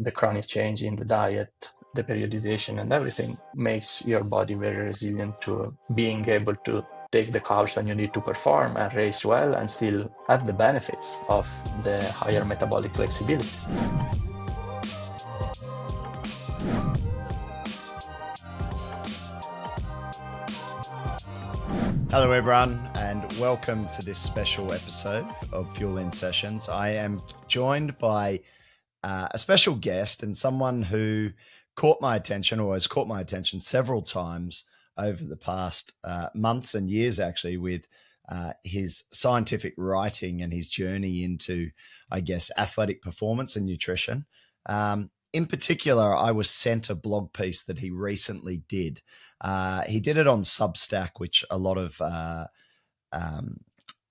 the chronic change in the diet, the periodization, and everything makes your body very resilient to being able to take the carbs when you need to perform and race well and still have the benefits of the higher metabolic flexibility. Hello everyone, and welcome to this special episode of Fuelin Sessions. I am joined by a special guest and someone who caught my attention, or has caught my attention several times over the past months and years, actually, with his scientific writing and his journey into, I guess, athletic performance and nutrition. In particular, I was sent a blog piece that he recently did. He did it on Substack, which a lot of,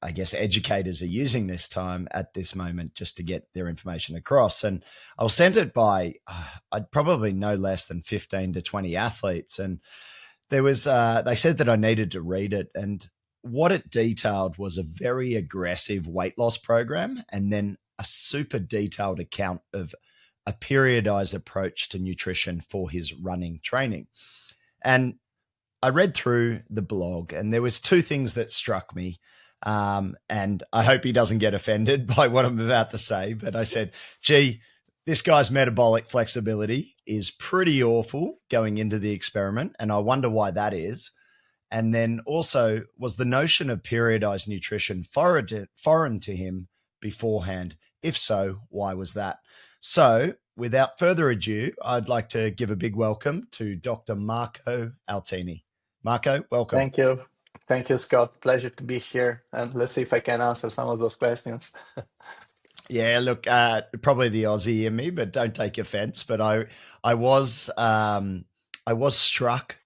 I guess, educators are using this time at this moment just to get their information across. And I was sent it by, I'd probably no less than 15 to 20 athletes. And there was, they said that I needed to read it. And what it detailed was a very aggressive weight loss program, and then a super detailed account of a periodized approach to nutrition for his running training. And I read through the blog, and there was two things that struck me. And I hope he doesn't get offended by what I'm about to say, but I said, gee, this guy's metabolic flexibility is pretty awful going into the experiment, and I wonder why that is. And then also, was the notion of periodized nutrition foreign to him beforehand? If so, why was that? So without further ado, I'd like to give a big welcome to Dr. Marco Altini. Marco, welcome. Thank you. Thank you, Scott. Pleasure to be here. And let's see if I can answer some of those questions. Yeah, look, probably the Aussie in me, but don't take offense. But I was struck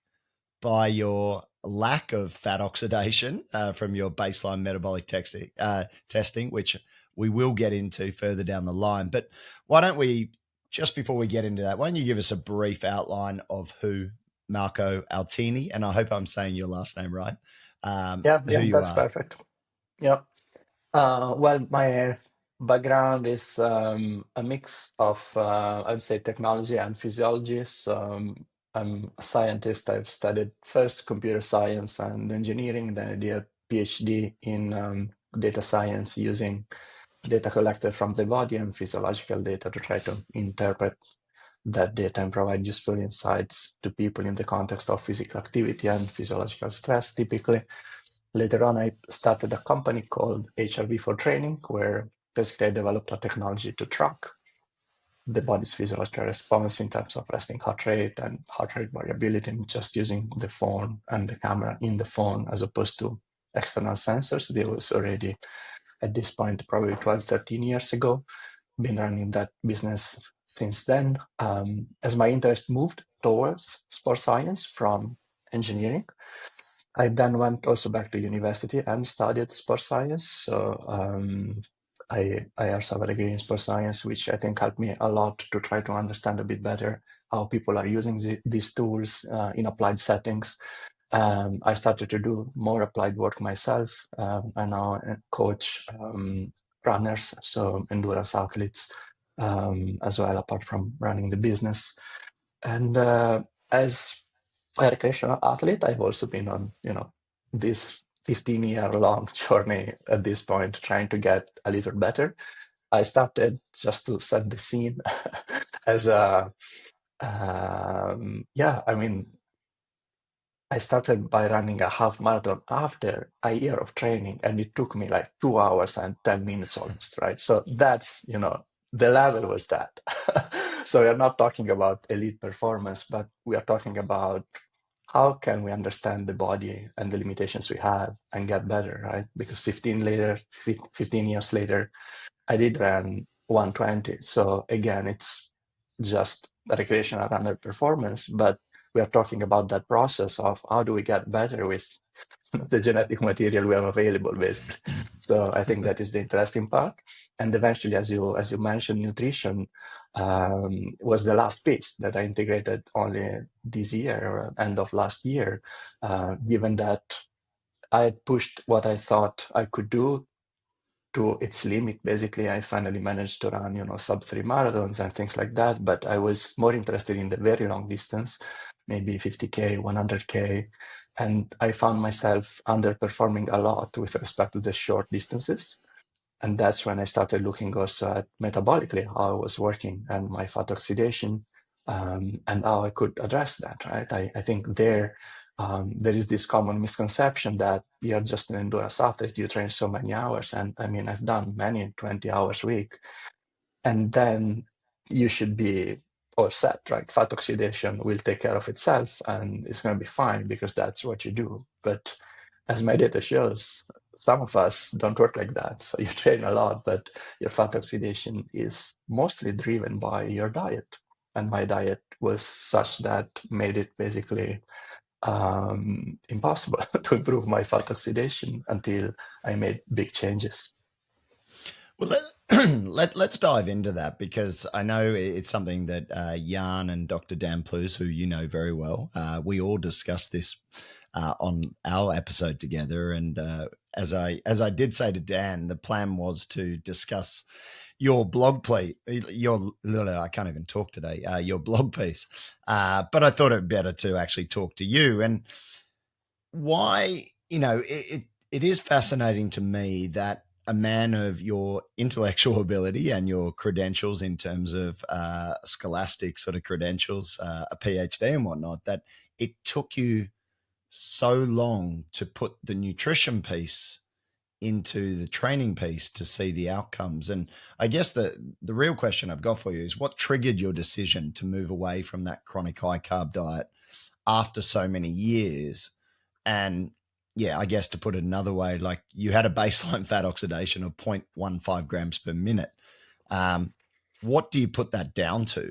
by your lack of fat oxidation from your baseline metabolic testing, which we will get into further down the line. But why don't we, just before we get into that, why don't you give us a brief outline of who Marco Altini, and I hope I'm saying your last name right. Yeah, that's perfect. Yeah. Well, my background is a mix of, I'd say, technology and physiology. So I'm a scientist. I've studied first computer science and engineering, then I did a PhD in data science using data collected from the body and physiological data to try to interpret that data and provide useful insights to people in the context of physical activity and physiological stress, typically. Later on, I started a company called HRV for Training, where basically I developed a technology to track the body's physiological response in terms of resting heart rate and heart rate variability, just using the phone and the camera in the phone as opposed to external sensors. There was already, at this point, probably 12, 13 years ago. Been running that business since then. As my interest moved towards sports science from engineering, I then went also back to university and studied sports science. So I also have a degree in sports science, which I think helped me a lot to try to understand a bit better how people are using these tools in applied settings. I started to do more applied work myself. I now coach runners, so endurance athletes as well, apart from running the business. And as a recreational athlete, I've also been on, this 15-year-long journey at this point, trying to get a little better. I started, just to set the scene, as a, I started by running a half marathon after a year of training, and it took me like 2 hours and 10 minutes almost, right? So that's, the level was that. So we're not talking about elite performance, but we are talking about how can we understand the body and the limitations we have and get better, right? Because 15 years later, I did run 120. So again, it's just a recreational runner performance, but we are talking about that process of how do we get better with the genetic material we have available, basically. So I think that is the interesting part. And eventually, as you mentioned, nutrition was the last piece that I integrated only this year or end of last year, given that I had pushed what I thought I could do to its limit. Basically, I finally managed to run, sub 3 marathons and things like that. But I was more interested in the very long distance, maybe 50K, 100K. And I found myself underperforming a lot with respect to the short distances. And that's when I started looking also at metabolically how I was working and my fat oxidation, and how I could address that, right? I think there is this common misconception that you're just an endurance athlete, you train so many hours. And I mean, I've done many 20 hours a week, and then you should be all set, right? Fat oxidation will take care of itself and it's going to be fine because that's what you do. But as my data shows, some of us don't work like that. So you train a lot, but your fat oxidation is mostly driven by your diet. And my diet was such that made it basically impossible to improve my fat oxidation until I made big changes. Well, let's dive into that, because I know it's something that Jan and Dr. Dan Plews, who you know very well, we all discussed this on our episode together. And as I did say to Dan, the plan was to discuss your blog piece. I can't even talk today. Your blog piece, but I thought it better to actually talk to you. And why, it is fascinating to me that a man of your intellectual ability and your credentials in terms of scholastic sort of credentials, a PhD and whatnot, that it took you so long to put the nutrition piece into the training piece to see the outcomes. And I guess the real question I've got for you is, what triggered your decision to move away from that chronic high carb diet after so many years? And yeah, I guess to put it another way, like, you had a baseline fat oxidation of 0.15 grams per minute. What do you put that down to?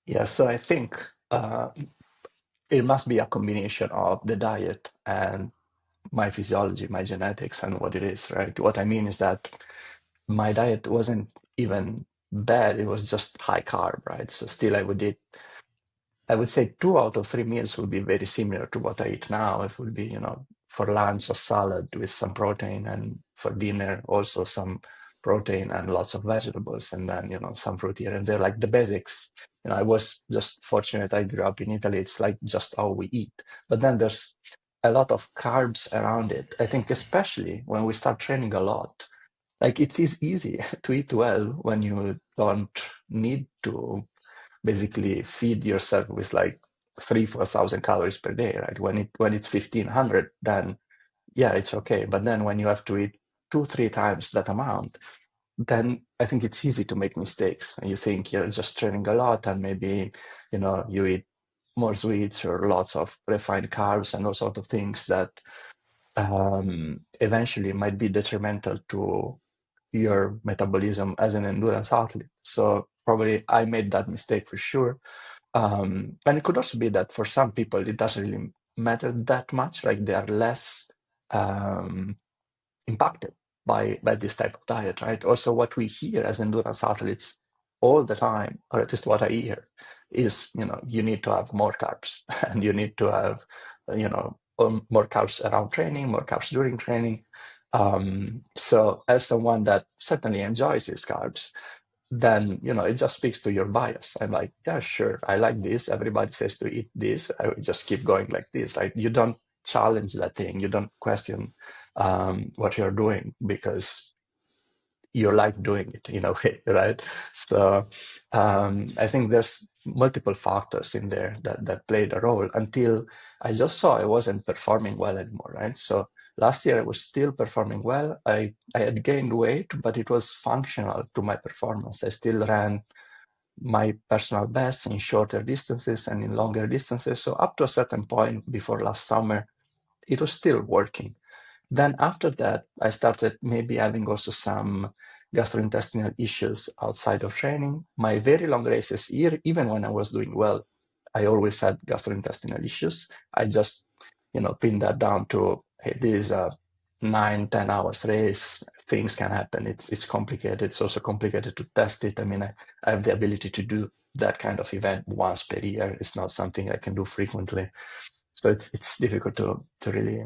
Yeah, so I think it must be a combination of the diet and my physiology, my genetics, and what it is, right? What I mean is that my diet wasn't even bad, it was just high carb, right? So still I would eat, I would say 2 out of 3 meals would be very similar to what I eat now. It would be, for lunch a salad with some protein, and for dinner also some protein and lots of vegetables, and then, some fruit here and there, like the basics. I was just fortunate I grew up in Italy. It's like just how we eat. But then there's a lot of carbs around it. I think especially when we start training a lot, like it is easy to eat well when you don't need to basically feed yourself with like 3,000-4,000 calories per day, right? When it's 1,500, then yeah, it's okay. But then when you have to eat 2-3 times that amount, then I think it's easy to make mistakes. And you think you're just training a lot, and maybe you eat more sweets or lots of refined carbs and all sorts of things that eventually might be detrimental to your metabolism as an endurance athlete. So probably I made that mistake for sure. And it could also be that for some people it doesn't really matter that much, like they are less impacted by this type of diet, right? Also, what we hear as endurance athletes all the time, or at least what I hear, is you need to have more carbs and you need to have more carbs around training, more carbs during training. So as someone that certainly enjoys these carbs, then it just speaks to your bias. I'm like, yeah, sure, I like this. Everybody says to eat this. I would just keep going like this. Like, you don't challenge that thing. You don't question what you're doing because you like doing it in a way, right? So I think there's multiple factors in there that played a role until I just saw I wasn't performing well anymore, right? So last year I was still performing well. I had gained weight, but it was functional to my performance. I still ran my personal bests in shorter distances and in longer distances. So up to a certain point before last summer, it was still working. Then after that, I started maybe having also some gastrointestinal issues outside of training. My very long races here, even when I was doing well, I always had gastrointestinal issues. I just, pinned that down to, hey, this is a 9-10 hours race. Things can happen. It's complicated. It's also complicated to test it. I mean, I have the ability to do that kind of event once per year. It's not something I can do frequently. So it's difficult to really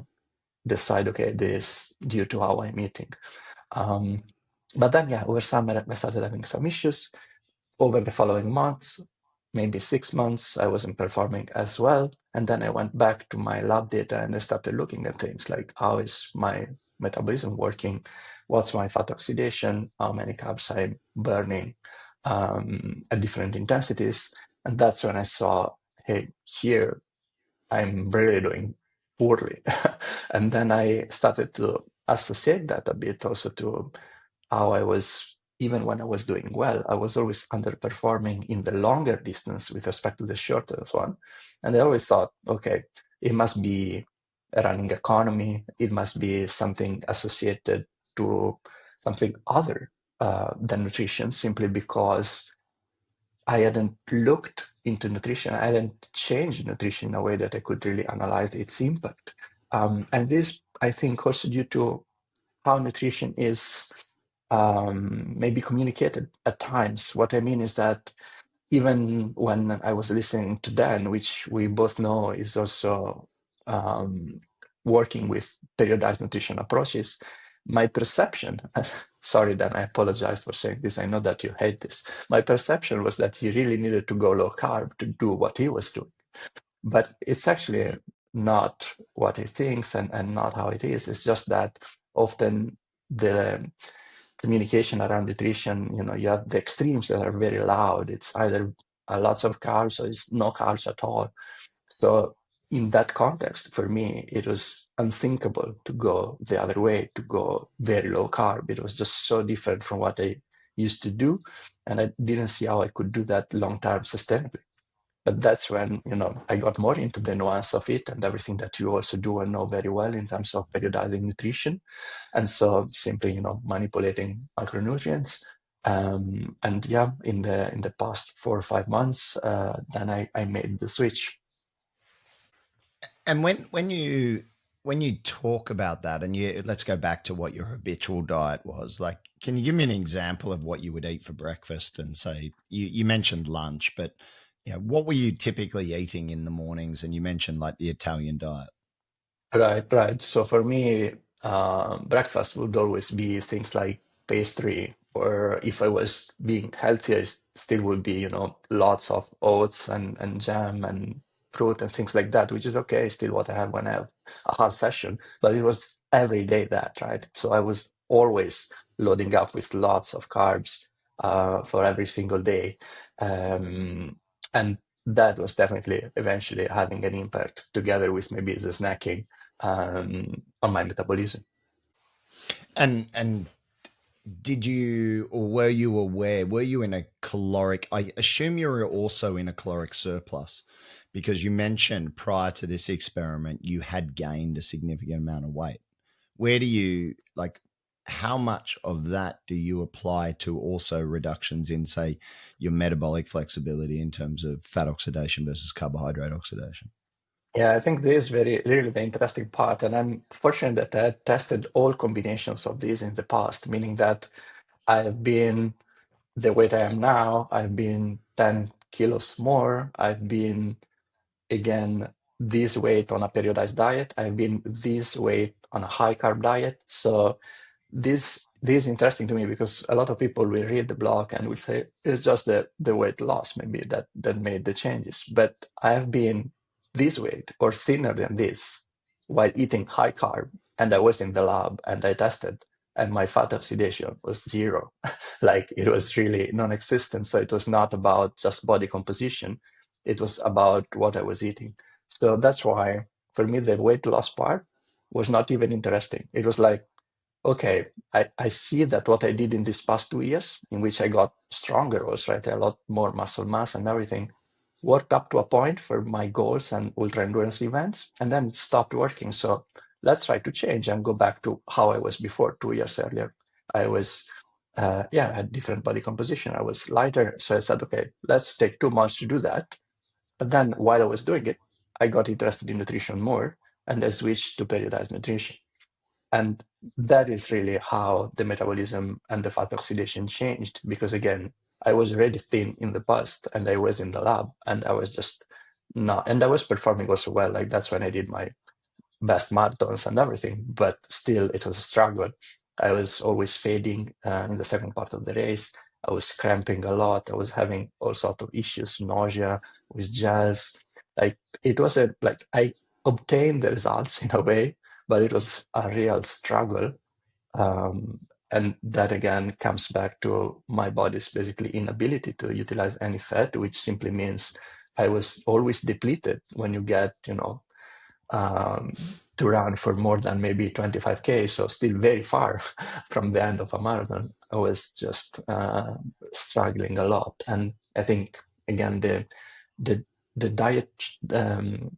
decide, okay, this due to how I'm eating. Um, but then, yeah, over summer, I started having some issues. Over the following months, maybe 6 months, I wasn't performing as well. And then I went back to my lab data and I started looking at things like how is my metabolism working? What's my fat oxidation? How many carbs I'm burning at different intensities? And that's when I saw, hey, here I'm really doing poorly. And then I started to associate that a bit also to how I was, even when I was doing well, I was always underperforming in the longer distance with respect to the shorter one. And I always thought, okay, it must be a running economy, it must be something associated to something other than nutrition, simply because I hadn't looked into nutrition. I hadn't changed nutrition in a way that I could really analyze its impact. And this, I think, also due to how nutrition is maybe communicated at times. What I mean is that even when I was listening to Dan, which we both know is also um, working with periodized nutrition approaches, my perception, sorry, Dan, I apologize for saying this. I know that you hate this. My perception was that he really needed to go low carb to do what he was doing. But it's actually not what he thinks and not how it is. It's just that often the communication around nutrition, you have the extremes that are very loud. It's either lots of carbs or it's no carbs at all. So in that context, for me, it was unthinkable to go the other way, to go very low carb. It was just so different from what I used to do. And I didn't see how I could do that long term sustainably. But that's when, I got more into the nuance of it and everything that you also do and know very well in terms of periodizing nutrition. And so simply, manipulating macronutrients. And yeah, in the past 4 or 5 months, then I made the switch. And when you talk about that, and let's go back to what your habitual diet was. Like, can you give me an example of what you would eat for breakfast? And say you mentioned lunch, but what were you typically eating in the mornings? And you mentioned like the Italian diet. Right, right. So for me, breakfast would always be things like pastry, or if I was being healthier, still would be, lots of oats and jam and fruit and things like that, which is okay, still what I have when I have a hard session. But it was every day that, right? So I was always loading up with lots of carbs for every single day. And that was definitely eventually having an impact together with maybe the snacking on my metabolism. And did you, or were you aware, were you in a caloric, I assume you were also in a caloric surplus, because you mentioned prior to this experiment you had gained a significant amount of weight. Where do you, like, how much of that do you apply to also reductions in, say, your metabolic flexibility in terms of fat oxidation versus carbohydrate oxidation? Yeah, I think this is very really the interesting part, and I'm fortunate that I had tested all combinations of these in the past, meaning that I've been the weight I am now, I've been 10 kilos more, I've been again this weight on a periodized diet, I've been this weight on a high carb diet. So this is interesting to me because a lot of people will read the blog and will say it's just the weight loss maybe that made the changes. But I have been this weight or thinner than this while eating high carb, and I was in the lab and I tested, and my fat oxidation was zero. Like it was really non-existent. So it was not about just body composition, it was about what I was eating. So that's why for me the weight loss part was not even interesting. It was like, okay, I see that what I did in these past 2 years, in which I got stronger, was right, a lot more muscle mass and everything, worked up to a point for my goals and ultra endurance events, and then it stopped working. So let's try to change and go back to how I was before 2 years earlier. I was, yeah, I had different body composition. I was lighter. So I said, okay, let's take 2 months to do that. But then while I was doing it, I got interested in nutrition more and I switched to periodized nutrition. And that is really how the metabolism and the fat oxidation changed. Because again, I was already thin in the past and I was in the lab and I was just not, and I was performing also well. Like that's when I did my best marathons and everything, but still it was a struggle. I was always fading in the second part of the race. I was cramping a lot. I was having all sorts of issues, nausea with gels. Like it was like I obtained the results in a way, but it was a real struggle. Um, and that again comes back to my body's basically inability to utilize any fat, which simply means I was always depleted when you get, to run for more than maybe 25K, so still very far from the end of a marathon. I was just struggling a lot, and I think again the the diet, the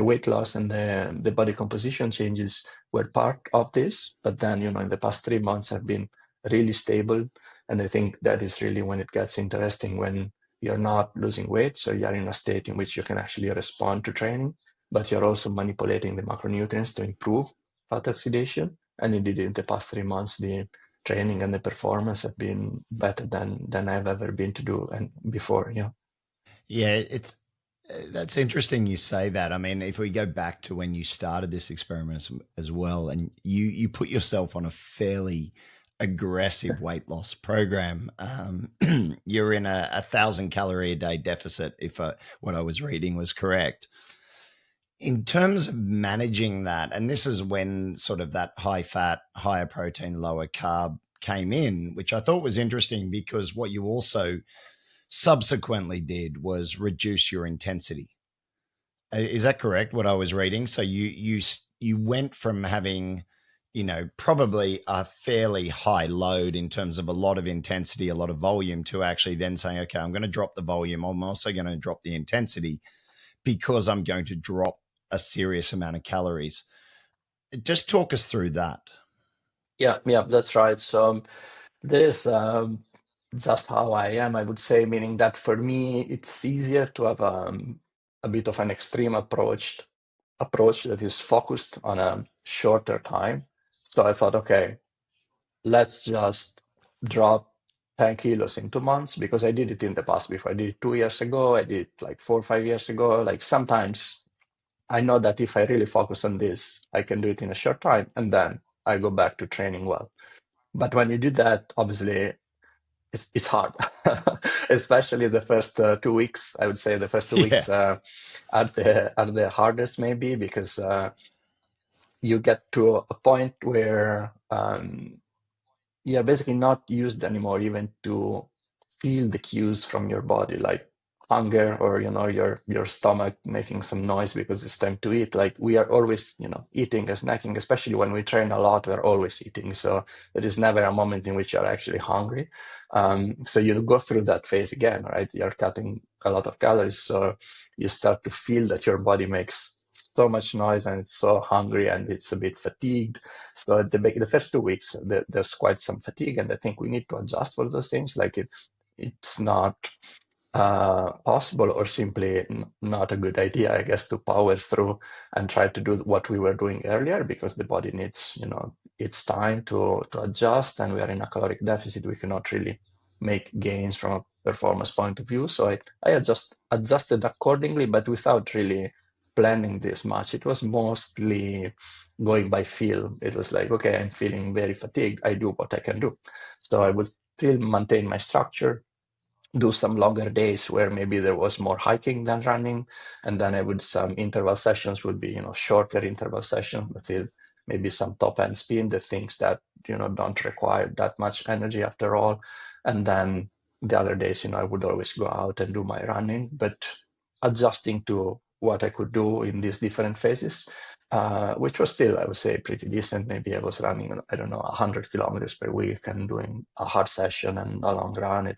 weight loss, and the body composition changes were part of this. But then in the past 3 months have been really stable, and I think that is really when it gets interesting when you're not losing weight, so you're in a state in which you can actually respond to training but you're also manipulating the macronutrients to improve fat oxidation. And indeed, in the past 3 months, the training and the performance have been better than I've ever been to do and before. Yeah. Yeah, it's that's interesting you say that. I mean, if we go back to when you started this experiment as well, and you put yourself on a fairly aggressive weight loss program, you're in a 1,000 calorie a day deficit, if what I was reading was correct. In terms of managing that, and this is when sort of that high fat, higher protein, lower carb came in, which I thought was interesting because what you also subsequently did was reduce your intensity. Is that correct? What I was reading. So you went from having, probably a fairly high load in terms of a lot of intensity, a lot of volume, to actually then saying, okay, I'm going to drop the volume. I'm also going to drop the intensity because I'm going to drop a serious amount of calories. Just talk us through that. Yeah, that's right. So this just how I am, I would say, meaning that for me, it's easier to have a bit of an extreme approach that is focused on a shorter time. So I thought, okay, let's just drop 10 kilos in 2 months because I did it in the past before. I did it 2 years ago. I did it like 4 or 5 years ago. Like sometimes I know that if I really focus on this, I can do it in a short time and then I go back to training well. But when you do that, obviously, it's hard, especially the first 2 weeks. I would say the first two Yeah. weeks are the hardest, maybe because you get to a point where you're basically not used anymore even to feel the cues from your body, like hunger or your stomach making some noise because it's time to eat. Like we are always eating and snacking, especially when we train a lot, we're always eating, so there is never a moment in which you're actually hungry. So you go through that phase again, right? You're cutting a lot of calories, so you start to feel that your body makes so much noise and it's so hungry and it's a bit fatigued. So at the first 2 weeks, there's quite some fatigue, and I think we need to adjust for those things. Like it's not possible or simply not a good idea, I guess, to power through and try to do what we were doing earlier because the body needs, its time to adjust, and we are in a caloric deficit. We cannot really make gains from a performance point of view. So I adjusted accordingly, but without really planning this much. It was mostly going by feel. It was like, okay, I'm feeling very fatigued. I do what I can do. So I would still maintain my structure, do some longer days where maybe there was more hiking than running, and then I would some interval sessions would be shorter interval sessions, but still maybe some top end spin, the things that don't require that much energy after all. And then the other days I would always go out and do my running, but adjusting to what I could do in these different phases, which was still, I would say, pretty decent. Maybe I was running, I don't know, 100 kilometers per week and doing a hard session and a long run.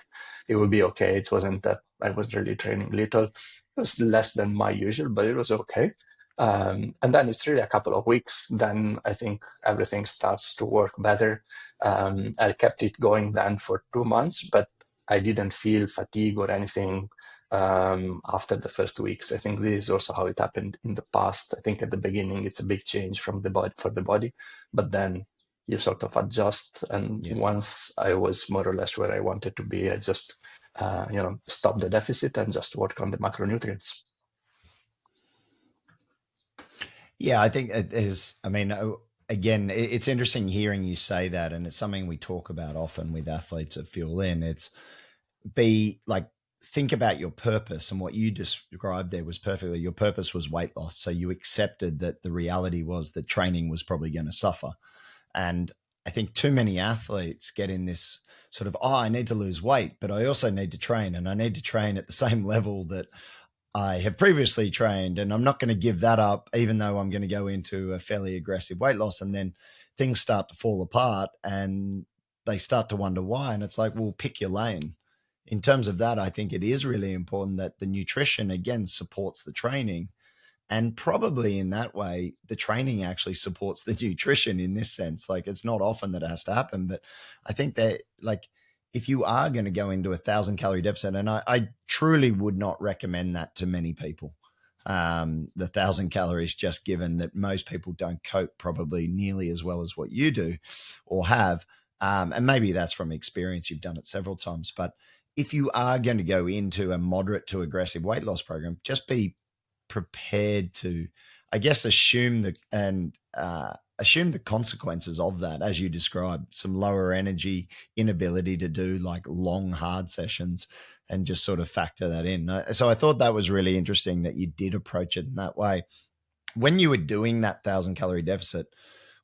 It would be okay. It wasn't that I was really training little. It was less than my usual, but it was okay. And then it's really a couple of weeks. Then I think everything starts to work better. I kept it going then for 2 months, but I didn't feel fatigue or anything after the first weeks. I think this is also how it happened in the past. I think at the beginning it's a big change from the body for the body, but then you sort of adjust. And Yeah. once I was more or less where I wanted to be, I just stop the deficit and just work on the macronutrients. Yeah, I think it is. I mean, again, it's interesting hearing you say that, and it's something we talk about often with athletes at Fuelin. It's be like, think about your purpose, and what you described there was perfectly. Your purpose was weight loss, so you accepted that the reality was that training was probably going to suffer. And I think too many athletes get in this sort of, oh, I need to lose weight, but I also need to train, and I need to train at the same level that I have previously trained, and I'm not going to give that up, even though I'm going to go into a fairly aggressive weight loss. And then things start to fall apart and they start to wonder why. And it's like, well, pick your lane. In terms of that, I think it is really important that the nutrition, again, supports the training. And probably in that way, the training actually supports the nutrition in this sense. Like, it's not often that it has to happen, but I think that, like, if you are going to go into 1,000 calorie deficit, and I truly would not recommend that to many people, the 1,000 calories, just given that most people don't cope probably nearly as well as what you do or have. And maybe that's from experience. You've done it several times. But if you are going to go into a moderate to aggressive weight loss program, just be prepared to, I guess, assume the consequences of that, as you described, some lower energy, inability to do like long, hard sessions, and just sort of factor that in. So I thought that was really interesting that you did approach it in that way. When you were doing that 1,000 calorie deficit,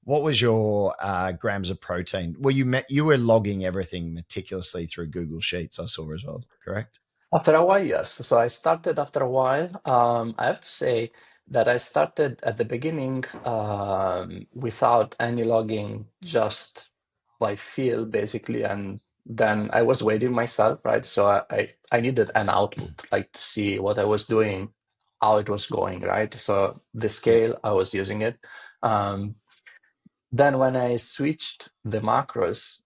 what was your grams of protein? Well, you were logging everything meticulously through Google Sheets, I saw as well, correct? After a while, yes. So I started after a while. I have to say that I started at the beginning without any logging, just by feel, basically. And then I was weighting myself, right? So I needed an output, like to see what I was doing, how it was going, right? So the Yeah. scale, I was using it. Um, then when I switched the macros,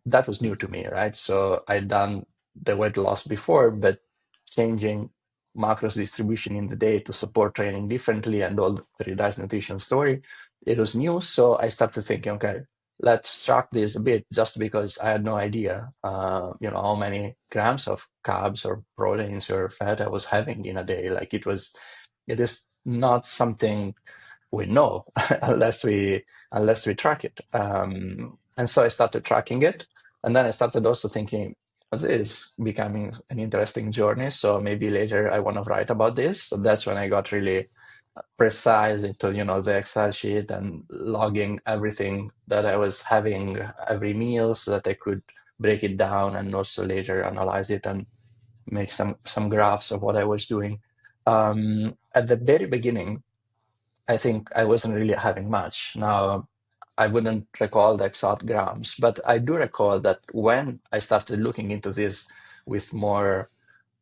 that was new to me, right? So I'd done the weight loss before, but changing macros distribution in the day to support training differently and all the periodized nutrition story, it was new. So I started thinking, okay, let's track this a bit, just because I had no idea, how many grams of carbs or proteins or fat I was having in a day. Like it is not something we know unless we track it. And so I started tracking it, and then I started also thinking, this is becoming an interesting journey. So maybe later I want to write about this. So that's when I got really precise into the Excel sheet and logging everything that I was having every meal, so that I could break it down and also later analyze it and make some graphs of what I was doing. At the very beginning, I think I wasn't really having much. Now, I wouldn't recall the exact grams, but I do recall that when I started looking into this with more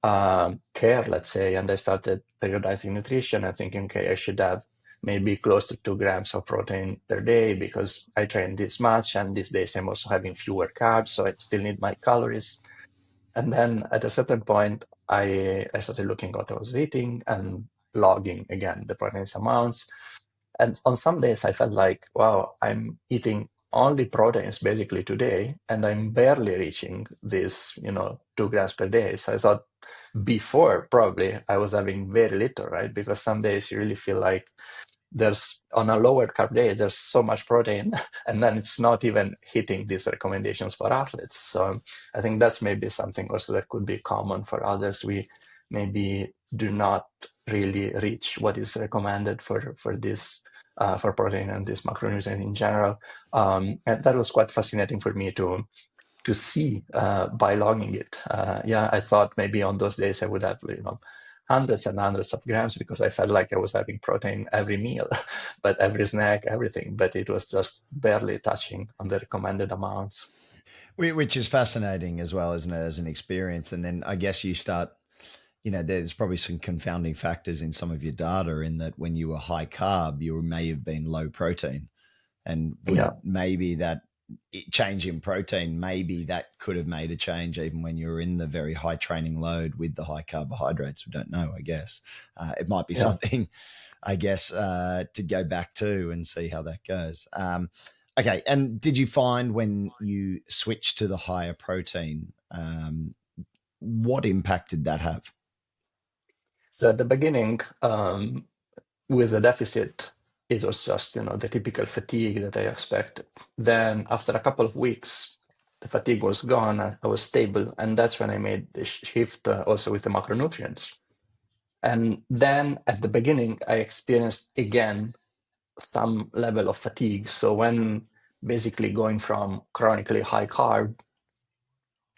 care, let's say, and I started periodizing nutrition and thinking, okay, I should have maybe close to 2 grams of protein per day because I train this much, and these days I'm also having fewer carbs, so I still need my calories. And then at a certain point, I started looking what I was eating and logging again the protein amounts. And on some days, I felt like, wow, I'm eating only proteins basically today, and I'm barely reaching this, 2 grams per day. So I thought before probably I was having very little, right? Because some days you really feel like there's on a lower carb day, there's so much protein, and then it's not even hitting these recommendations for athletes. So I think that's maybe something also that could be common for others. We maybe do not really reach what is recommended for this for protein and this macronutrient in general. And that was quite fascinating for me to see by logging it. Yeah, I thought maybe on those days I would have hundreds and hundreds of grams because I felt like I was having protein every meal, but every snack, everything. But it was just barely touching on the recommended amounts. Which is fascinating as well, isn't it, as an experience? And then I guess you start, there's probably some confounding factors in some of your data, in that when you were high carb, you may have been low protein. And would Yeah. maybe that change in protein, maybe that could have made a change even when you were in the very high training load with the high carbohydrates. We don't know, I guess. It might be Yeah. something, I guess, to go back to and see how that goes. Okay. And did you find when you switched to the higher protein, what impact did that have? So at the beginning, with the deficit, it was just, the typical fatigue that I expected. Then after a couple of weeks, the fatigue was gone. I was stable, and that's when I made the shift also with the macronutrients. And then at the beginning, I experienced again some level of fatigue. So when basically going from chronically high carb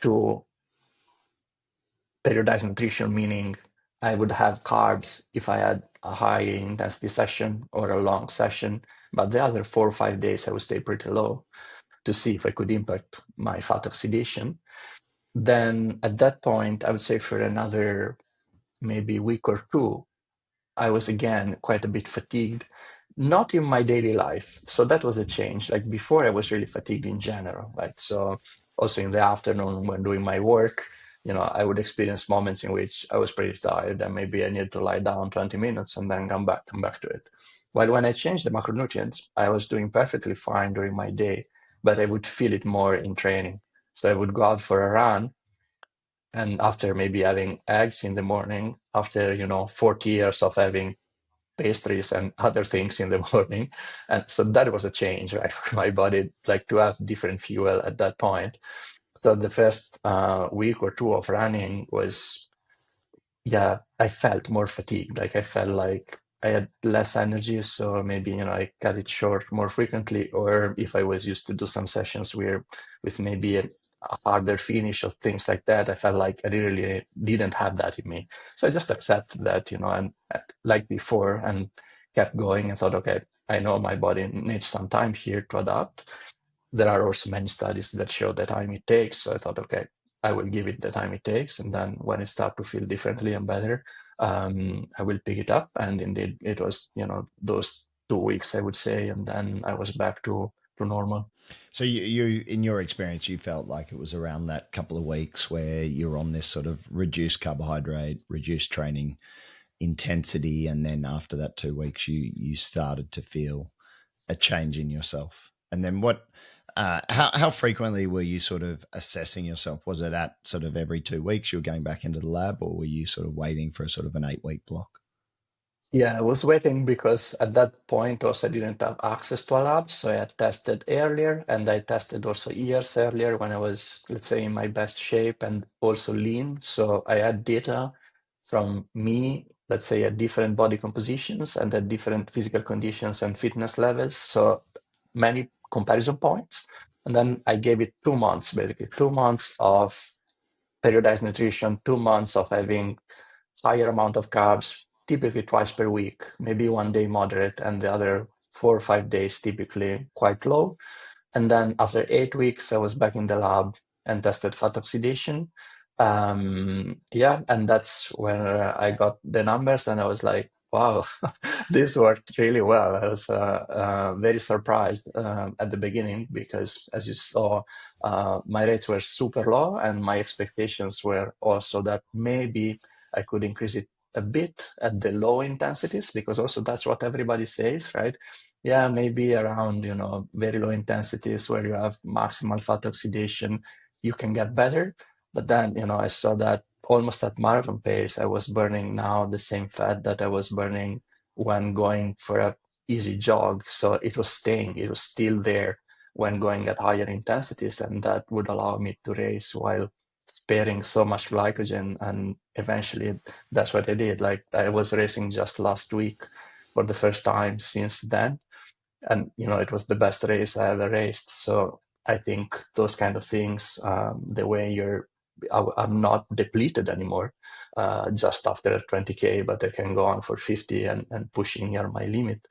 to periodized nutrition, meaning I would have carbs if I had a high intensity session or a long session, but the other 4 or 5 days I would stay pretty low to see if I could impact my fat oxidation. Then at that point, I would say for another maybe week or two, I was again quite a bit fatigued, not in my daily life. So that was a change. Like before, I was really fatigued in general. Like so, also in the afternoon when doing my work, I would experience moments in which I was pretty tired and maybe I needed to lie down 20 minutes and then come back to it. While when I changed the macronutrients, I was doing perfectly fine during my day, but I would feel it more in training. So I would go out for a run, and after maybe having eggs in the morning, after 40 years of having pastries and other things in the morning. And so that was a change, right, for my body, like to have different fuel at that point. So the first week or two of running was, yeah, I felt more fatigued. Like I felt like I had less energy. So maybe, I cut it short more frequently. Or if I was used to do some sessions where with maybe a harder finish or things like that, I felt like I really didn't have that in me. So I just accepted that, and like before, and kept going and thought, okay, I know my body needs some time here to adapt. There are also many studies that show the time it takes. So I thought, okay, I will give it the time it takes. And then when I start to feel differently and better, I will pick it up. And indeed, it was, those 2 weeks, I would say. And then I was back to normal. So you, in your experience, you felt like it was around that couple of weeks where you're on this sort of reduced carbohydrate, reduced training intensity, and then after that 2 weeks, you started to feel a change in yourself. And then what? How frequently were you sort of assessing yourself? Was it at sort of every 2 weeks you were going back into the lab, or were you sort of waiting for a sort of an 8 week block? Yeah, I was waiting because at that point also I didn't have access to a lab. So I had tested earlier, and I tested also years earlier when I was, let's say, in my best shape and also lean. So I had data from me, let's say, at different body compositions and at different physical conditions and fitness levels. So many comparison points. And then I gave it 2 months, basically 2 months of periodized nutrition, 2 months of having higher amount of carbs, typically twice per week, maybe one day moderate, and the other 4 or 5 days typically quite low. And then after 8 weeks, I was back in the lab and tested fat oxidation. Yeah, and that's when I got the numbers, and I was like, wow, this worked really well. I was very surprised at the beginning because, as you saw, my rates were super low, and my expectations were also that maybe I could increase it a bit at the low intensities, because also that's what everybody says, right? Yeah, maybe around, very low intensities where you have maximal fat oxidation, you can get better. But then, I saw that almost at marathon pace, I was burning now the same fat that I was burning when going for a easy jog. So it was staying, it was still there when going at higher intensities, and that would allow me to race while sparing so much glycogen. And eventually that's what I did. Like I was racing just last week for the first time since then, and it was the best race I ever raced. So I think those kind of things, the way I'm not depleted anymore just after 20K, but I can go on for 50 and pushing near my limit,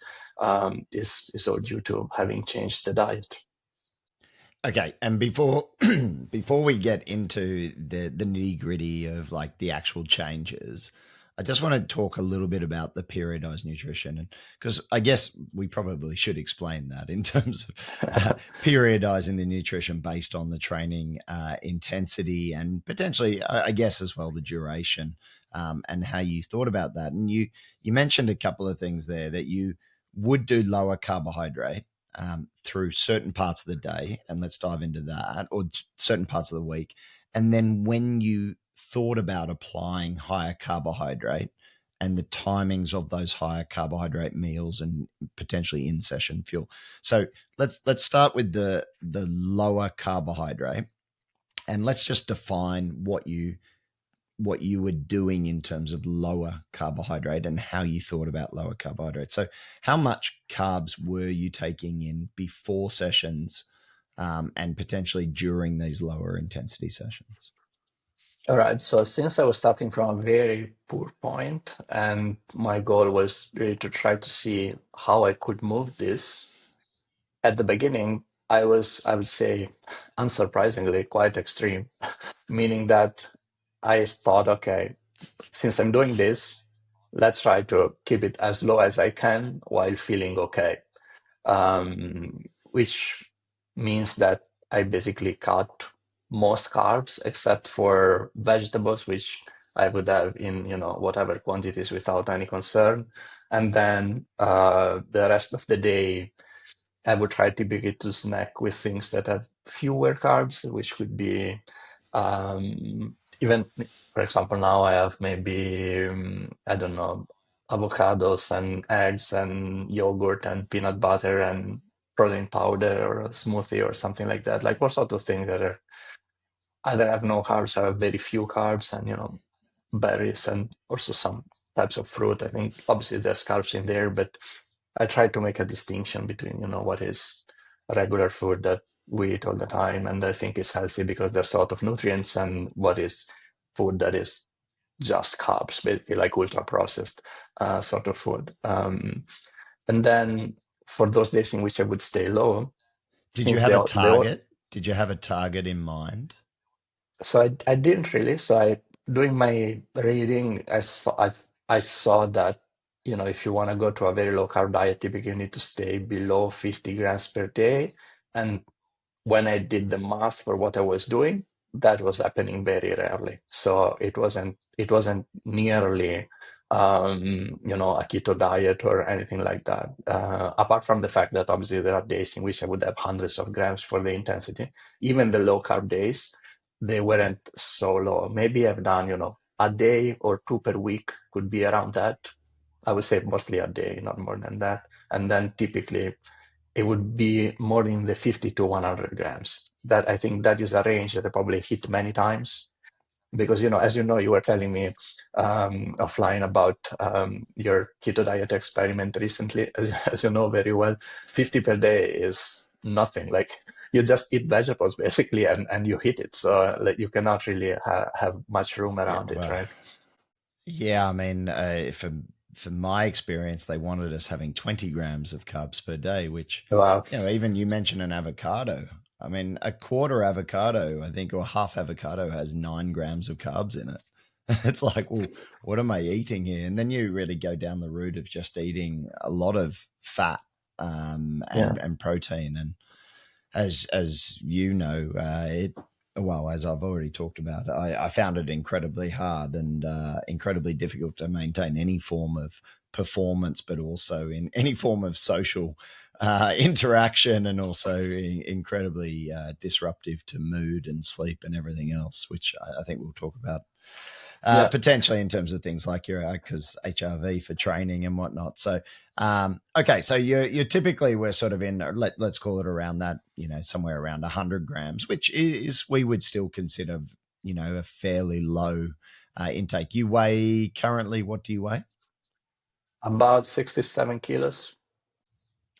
is all due to having changed the diet. Okay, and before before we get into the nitty gritty of like the actual changes, I just want to talk a little bit about the periodized nutrition, and because I guess we probably should explain that in terms of periodizing the nutrition based on the training intensity and potentially, I guess, as well the duration, and how you thought about that. And you mentioned a couple of things there that you would do lower carbohydrate through certain parts of the day, and let's dive into that, or certain parts of the week. And then when you thought about applying higher carbohydrate and the timings of those higher carbohydrate meals and potentially in session fuel. So let's start with the lower carbohydrate, and let's just define what you were doing in terms of lower carbohydrate and how you thought about lower carbohydrate. So how much carbs were you taking in before sessions, and potentially during these lower intensity sessions? All right. So since I was starting from a very poor point, and my goal was really to try to see how I could move this, at the beginning, I would say, unsurprisingly, quite extreme, meaning that I thought, okay, since I'm doing this, let's try to keep it as low as I can while feeling okay. Which means that I basically cut most carbs except for vegetables, which I would have in, whatever quantities without any concern. And then the rest of the day, I would try typically to snack with things that have fewer carbs, which could be even, for example, now I have maybe, I don't know, avocados and eggs and yogurt and peanut butter and protein powder or a smoothie or something like that. Like all sorts of things that are either have no carbs or have very few carbs, and berries and also some types of fruit. I think obviously there's carbs in there, but I try to make a distinction between, what is regular food that we eat all the time and I think is healthy because there's a lot of nutrients, and what is food that is just carbs, basically like ultra processed sort of food. And then for those days in which I would stay low, Did you since have a target? Did you have a target in mind? so I didn't really. So I doing my reading, I saw that if you want to go to a very low carb diet, typically you need to stay below 50 grams per day. And when I did the math for what I was doing, that was happening very rarely. So it wasn't nearly a keto diet or anything like that. Apart from the fact that obviously there are days in which I would have hundreds of grams for the intensity. Even the low carb days, they weren't so low. Maybe I've done, a day or two per week could be around that. I would say mostly a day, not more than that. And then typically it would be more in the 50 to 100 grams. That I think that is a range that I probably hit many times because as you were telling me offline about your keto diet experiment recently. As you know very well, 50 per day is nothing. Like you just eat vegetables basically, and you hit it. So like, you cannot really have much room Yeah, around it, well, right? yeah. I mean, from my experience, they wanted us having 20 grams of carbs per day, which, Wow. even you mentioned an avocado. I mean, a quarter avocado, I think, or half avocado has 9 grams of carbs in it. It's like, well, what am I eating here? And then you really go down the route of just eating a lot of fat, Yeah. and protein. And as you know, it well, as I've already talked about, I found it incredibly hard and incredibly difficult to maintain any form of performance, but also in any form of social interaction, and also incredibly disruptive to mood and sleep and everything else, which I think we'll talk about Yeah. potentially in terms of things like your because HRV for training and whatnot. So, okay, so you typically we're sort of in let's call it around that, somewhere around 100 grams, which is we would still consider a fairly low intake. You weigh currently, what do you weigh? About 67 kilos.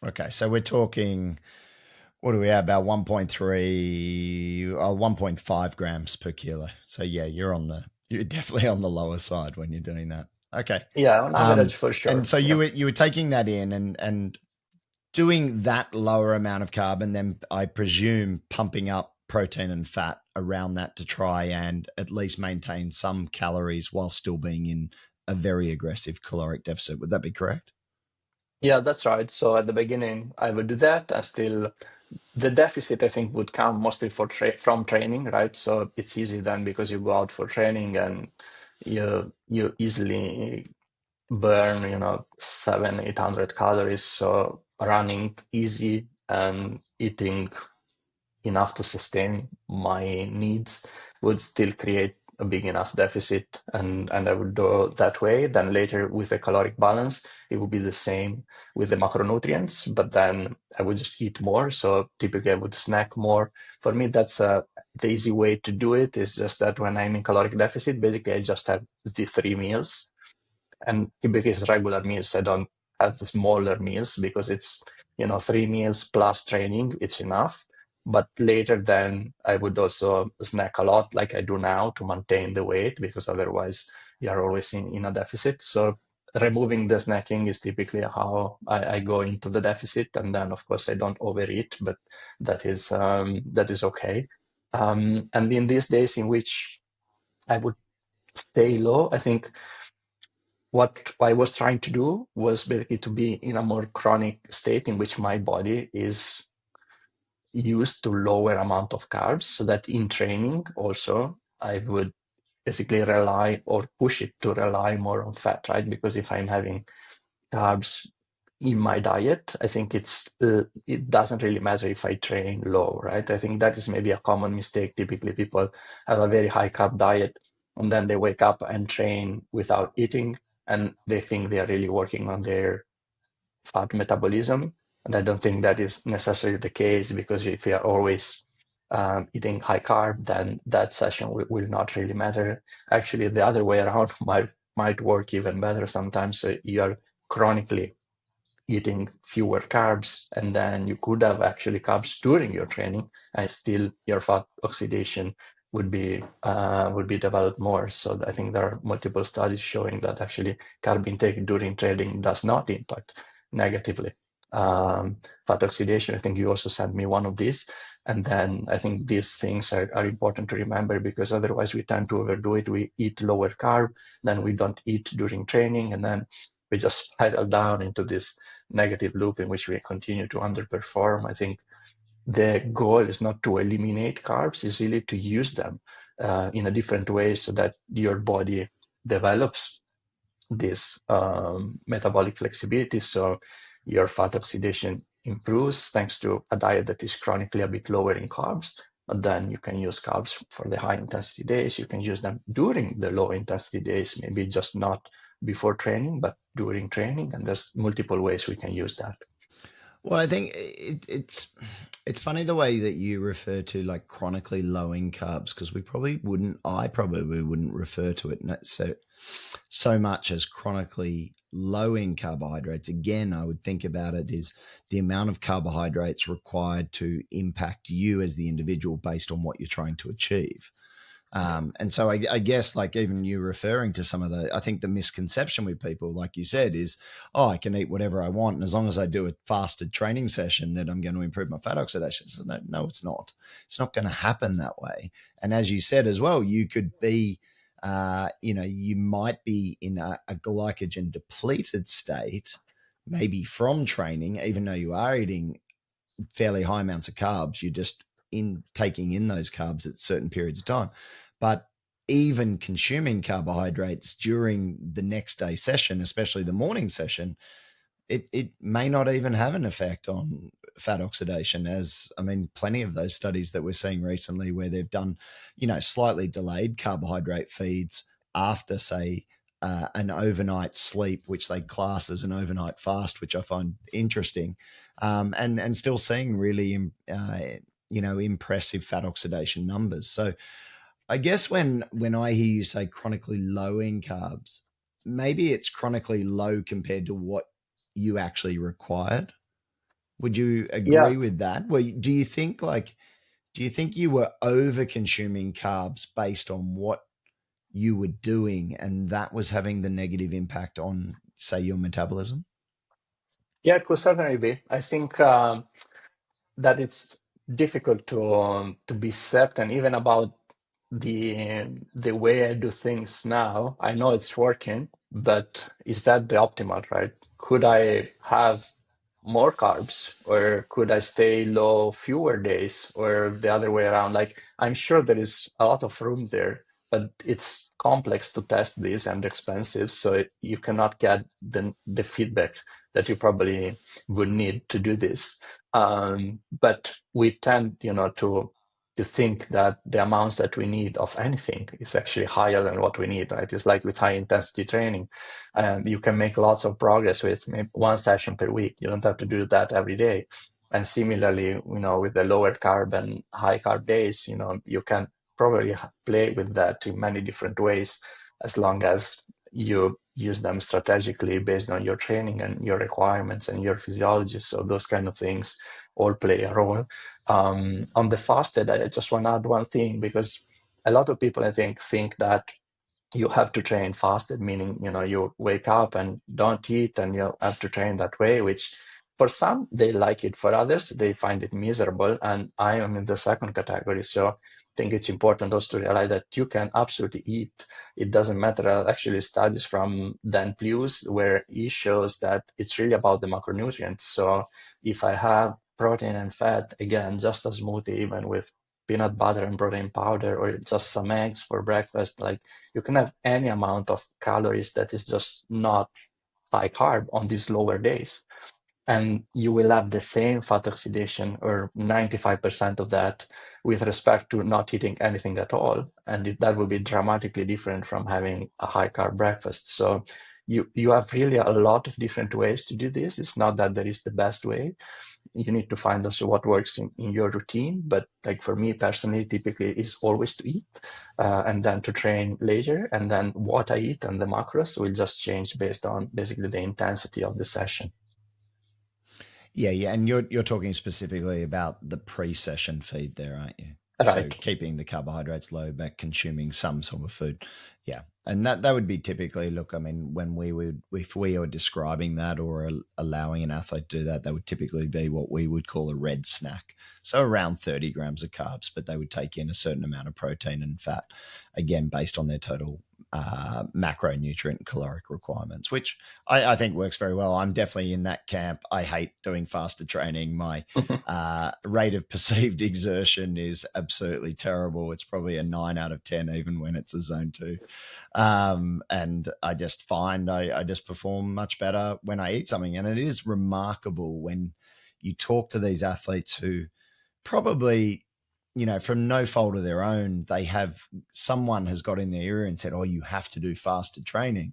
Okay, so we're talking, what do we have, about 1.3 or 1.5 grams per kilo. So yeah, you're definitely on the lower side when you're doing that. Okay. Yeah, on average for And sure. so you Yeah. were taking that in and doing that lower amount of carb, and then I presume pumping up protein and fat around that to try and at least maintain some calories while still being in a very aggressive caloric deficit. Would that be correct? Yeah, that's right. So at the beginning, I would do that. I still, the deficit, I think, would come mostly from training, right? So it's easy then because you go out for training and you easily burn, 700-800 calories. So running easy and eating enough to sustain my needs would still create a big enough deficit, and I would do that way. Then later with the caloric balance, it would be the same with the macronutrients, but then I would just eat more. So typically I would snack more. For me, that's the easy way to do it. Is just that when I'm in caloric deficit, basically I just have the 3 meals, and typically it's regular meals. I don't have the smaller meals because it's 3 meals plus training. It's enough. But later, then I would also snack a lot, like I do now, to maintain the weight because otherwise you are always in a deficit. So removing the snacking is typically how I go into the deficit, and then of course I don't overeat, but that is okay. And in these days in which I would stay low, I think what I was trying to do was basically to be in a more chronic state in which my body is used to lower amount of carbs, so that in training also I would basically rely or push it to rely more on fat, right? Because if I'm having carbs in my diet, I think it doesn't really matter if I train low, right? I think that is maybe a common mistake. Typically, people have a very high carb diet, and then they wake up and train without eating, and they think they are really working on their fat metabolism. And I don't think that is necessarily the case, because if you are always eating high carb, then that session will not really matter. Actually, the other way around might work even better sometimes. So you are chronically eating fewer carbs, and then you could have actually carbs during your training, and still your fat oxidation would be developed more. So I think there are multiple studies showing that actually carb intake during training does not impact negatively fat oxidation. I think you also sent me one of these. And then I think these things are important to remember, because otherwise we tend to overdo it. We eat lower carb, then we don't eat during training, and then we just spiral down into this negative loop in which we continue to underperform. I think the goal is not to eliminate carbs, is really to use them in a different way, so that your body develops this metabolic flexibility. So your fat oxidation improves thanks to a diet that is chronically a bit lower in carbs. But then you can use carbs for the high intensity days. You can use them during the low intensity days, maybe just not before training, but during training. And there's multiple ways we can use that. Well, I think it's funny the way that you refer to like chronically low in carbs, because I probably wouldn't refer to it so much as chronically low in carbohydrates. Again, I would think about it as the amount of carbohydrates required to impact you as the individual based on what you're trying to achieve. And so I guess, like, even you referring to some of I think the misconception with people, like you said, is, oh, I can eat whatever I want, and as long as I do a fasted training session, that I'm going to improve my fat oxidation. So no, it's not. It's not going to happen that way. And as you said as well, you could be, you might be in a glycogen depleted state, maybe from training, even though you are eating fairly high amounts of carbs. You're just taking in those carbs at certain periods of time. But even consuming carbohydrates during the next day session, especially the morning session, it may not even have an effect on fat oxidation. Plenty of those studies that we're seeing recently where they've done, slightly delayed carbohydrate feeds after, say, an overnight sleep, which they class as an overnight fast, which I find interesting, and still seeing really, impressive fat oxidation numbers. So I guess when I hear you say chronically low in carbs, maybe it's chronically low compared to what you actually required. Would you Yeah, agree with that? Well, do you think you were over consuming carbs based on what you were doing, and that was having the negative impact on, say, your metabolism? yeah, it could certainly be. I think that it's difficult to be certain even about the way I do things now. I know it's working, but is that the optimal, right? Could I have more carbs, or could I stay low fewer days, or the other way around? Like, I'm sure there is a lot of room there, but it's complex to test this and expensive, so you cannot get the feedback that you probably would need to do this. But we tend, to to think that the amounts that we need of anything is actually higher than what we need, right? It's like with high intensity training. You can make lots of progress with maybe one session per week. You don't have to do that every day. And similarly, with the lower carb and high carb days, you can probably play with that in many different ways, as long as you use them strategically based on your training and your requirements and your physiology. So those kind of things all play a role. On the fasted, I just want to add one thing, because a lot of people, I think that you have to train fasted, meaning, you wake up and don't eat and you have to train that way, which for some, they like it. For others, they find it miserable. And I am in the second category. So I think it's important also to realize that you can absolutely eat. It doesn't matter. Actually, studies from Dan Plews, where he shows that it's really about the macronutrients. So if I have protein and fat, again, just a smoothie, even with peanut butter and protein powder, or just some eggs for breakfast, like, you can have any amount of calories that is just not high carb on these lower days. And you will have the same fat oxidation, or 95% of that, with respect to not eating anything at all. And that will be dramatically different from having a high carb breakfast. So you have really a lot of different ways to do this. It's not that there is the best way. You need to find also what works in your routine. But like for me personally, typically is always to eat, and then to train later. And then what I eat and the macros will just change based on basically the intensity of the session. Yeah, and you're talking specifically about the pre-session feed there, aren't you? So Right. keeping the carbohydrates low, but consuming some sort of food. Yeah, and that would be typically, look, I mean, if we were describing that or allowing an athlete to do that, that would typically be what we would call a red snack. So around 30 grams of carbs, but they would take in a certain amount of protein and fat, again based on their total macronutrient caloric requirements, which I think works very well. I'm definitely in that camp. I hate doing fasted training. My rate of perceived exertion is absolutely terrible. It's probably a 9 out of 10, even when it's a zone 2. And I just find I just perform much better when I eat something. And it is remarkable when you talk to these athletes who probably, from no fault of their own, someone has got in their ear and said, oh, you have to do fasted training,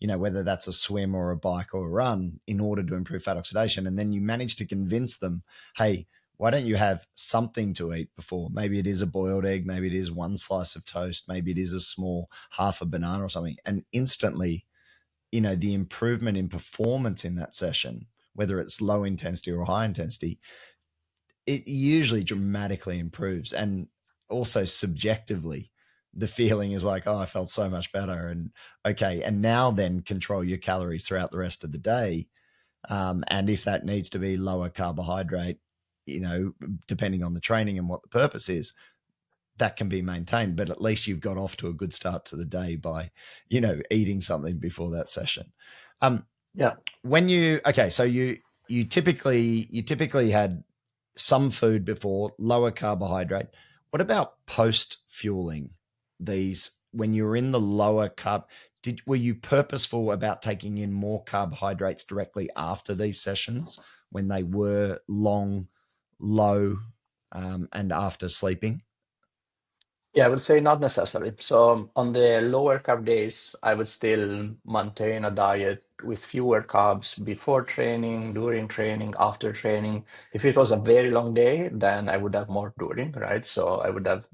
whether that's a swim or a bike or a run, in order to improve fat oxidation. And then you manage to convince them, hey, why don't you have something to eat before? Maybe it is a boiled egg, maybe it is one slice of toast, maybe it is a small half a banana or something. And instantly, the improvement in performance in that session, whether it's low intensity or high intensity, it usually dramatically improves. And also subjectively, the feeling is like, oh, I felt so much better. And okay, and now then control your calories throughout the rest of the day. And if that needs to be lower carbohydrate, depending on the training and what the purpose is, that can be maintained. But at least you've got off to a good start to the day by, eating something before that session. Yeah. So you typically had some food before, lower carbohydrate. What about post fueling? These, when you were in the lower carb, were you purposeful about taking in more carbohydrates directly after these sessions when they were long, low, and after sleeping? Yeah, I would say not necessarily. So on the lower carb days, I would still maintain a diet with fewer carbs before training, during training, after training. If it was a very long day, then I would have more during, right? So I would have,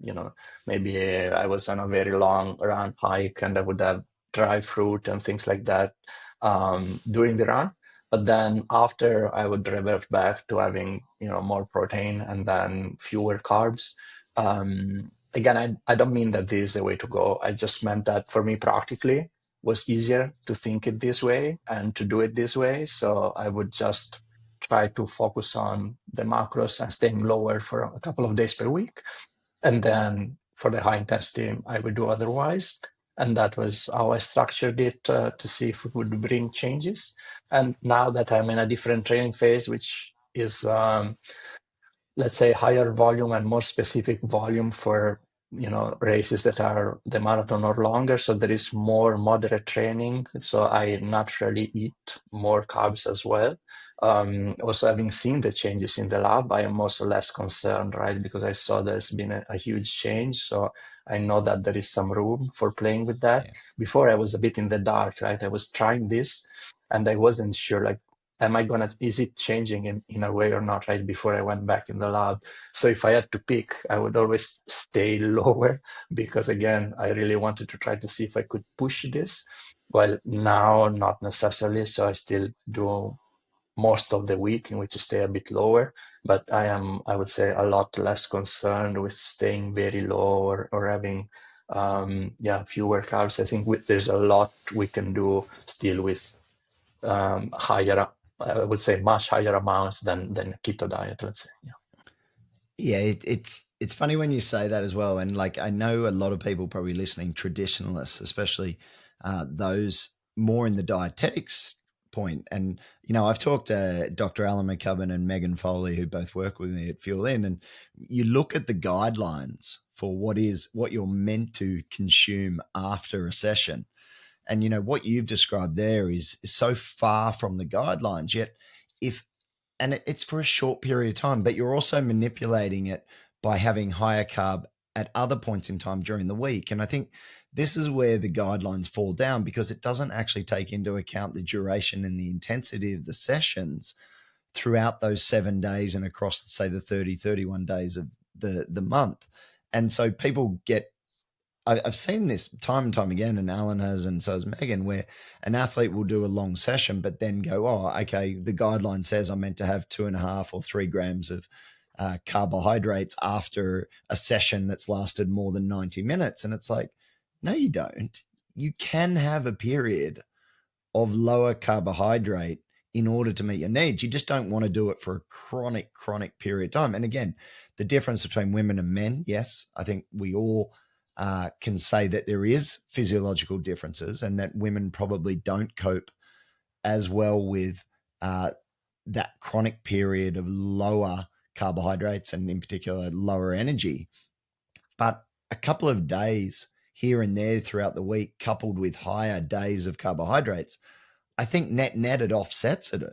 maybe I was on a very long run hike and I would have dry fruit and things like that during the run. But then after, I would revert back to having, more protein and then fewer carbs. Again, I don't mean that this is the way to go. I just meant that for me, practically, was easier to think it this way and to do it this way. So I would just try to focus on the macros and staying lower for a couple of days per week. And then for the high intensity, I would do otherwise. And that was how I structured it, to see if it would bring changes. And now that I'm in a different training phase, which is, let's say, higher volume and more specific volume for races that are the marathon or longer, so there is more moderate training, so I naturally eat more carbs as well. Also, having seen the changes in the lab, I am also less concerned, right? Because I saw there's been a huge change, so I know that there is some room for playing with that. Yeah. Before I was a bit in the dark, right? I was trying this and I wasn't sure, like, is it changing in a way or not, right? Before I went back in the lab. So if I had to pick, I would always stay lower because, again, I really wanted to try to see if I could push this. Well, now, not necessarily. So I still do most of the week in which I stay a bit lower, but I would say, a lot less concerned with staying very low or having, fewer carbs. I think there's a lot we can do still with higher, I would say, much higher amounts than keto diet, let's say. Yeah. Yeah, it's funny when you say that as well, and like I know a lot of people probably listening, traditionalists, especially those more in the dietetics point. And I've talked to Dr. Alan McCubbin and Megan Foley, who both work with me at Fuelin, and you look at the guidelines for what you're meant to consume after a session, and what you've described there is so far from the guidelines. Yet, if and it's for a short period of time, but you're also manipulating it by having higher carb at other points in time during the week. And I think this is where the guidelines fall down, because it doesn't actually take into account the duration and the intensity of the sessions throughout those 7 days and across, say, the 30, 31 days of the month. And so people get, I've seen this time and time again, and Alan has, and so has Megan, where an athlete will do a long session, but then go, oh, okay, the guideline says I'm meant to have 2.5 or 3 grams of carbohydrates after a session that's lasted more than 90 minutes. And it's like, no, you don't. You can have a period of lower carbohydrate in order to meet your needs. You just don't want to do it for a chronic period of time. And again, the difference between women and men, yes, I think we all can say that there is physiological differences, and that women probably don't cope as well with that chronic period of lower carbohydrates, and in particular lower energy. But a couple of days here and there throughout the week, coupled with higher days of carbohydrates, I think net it offsets it.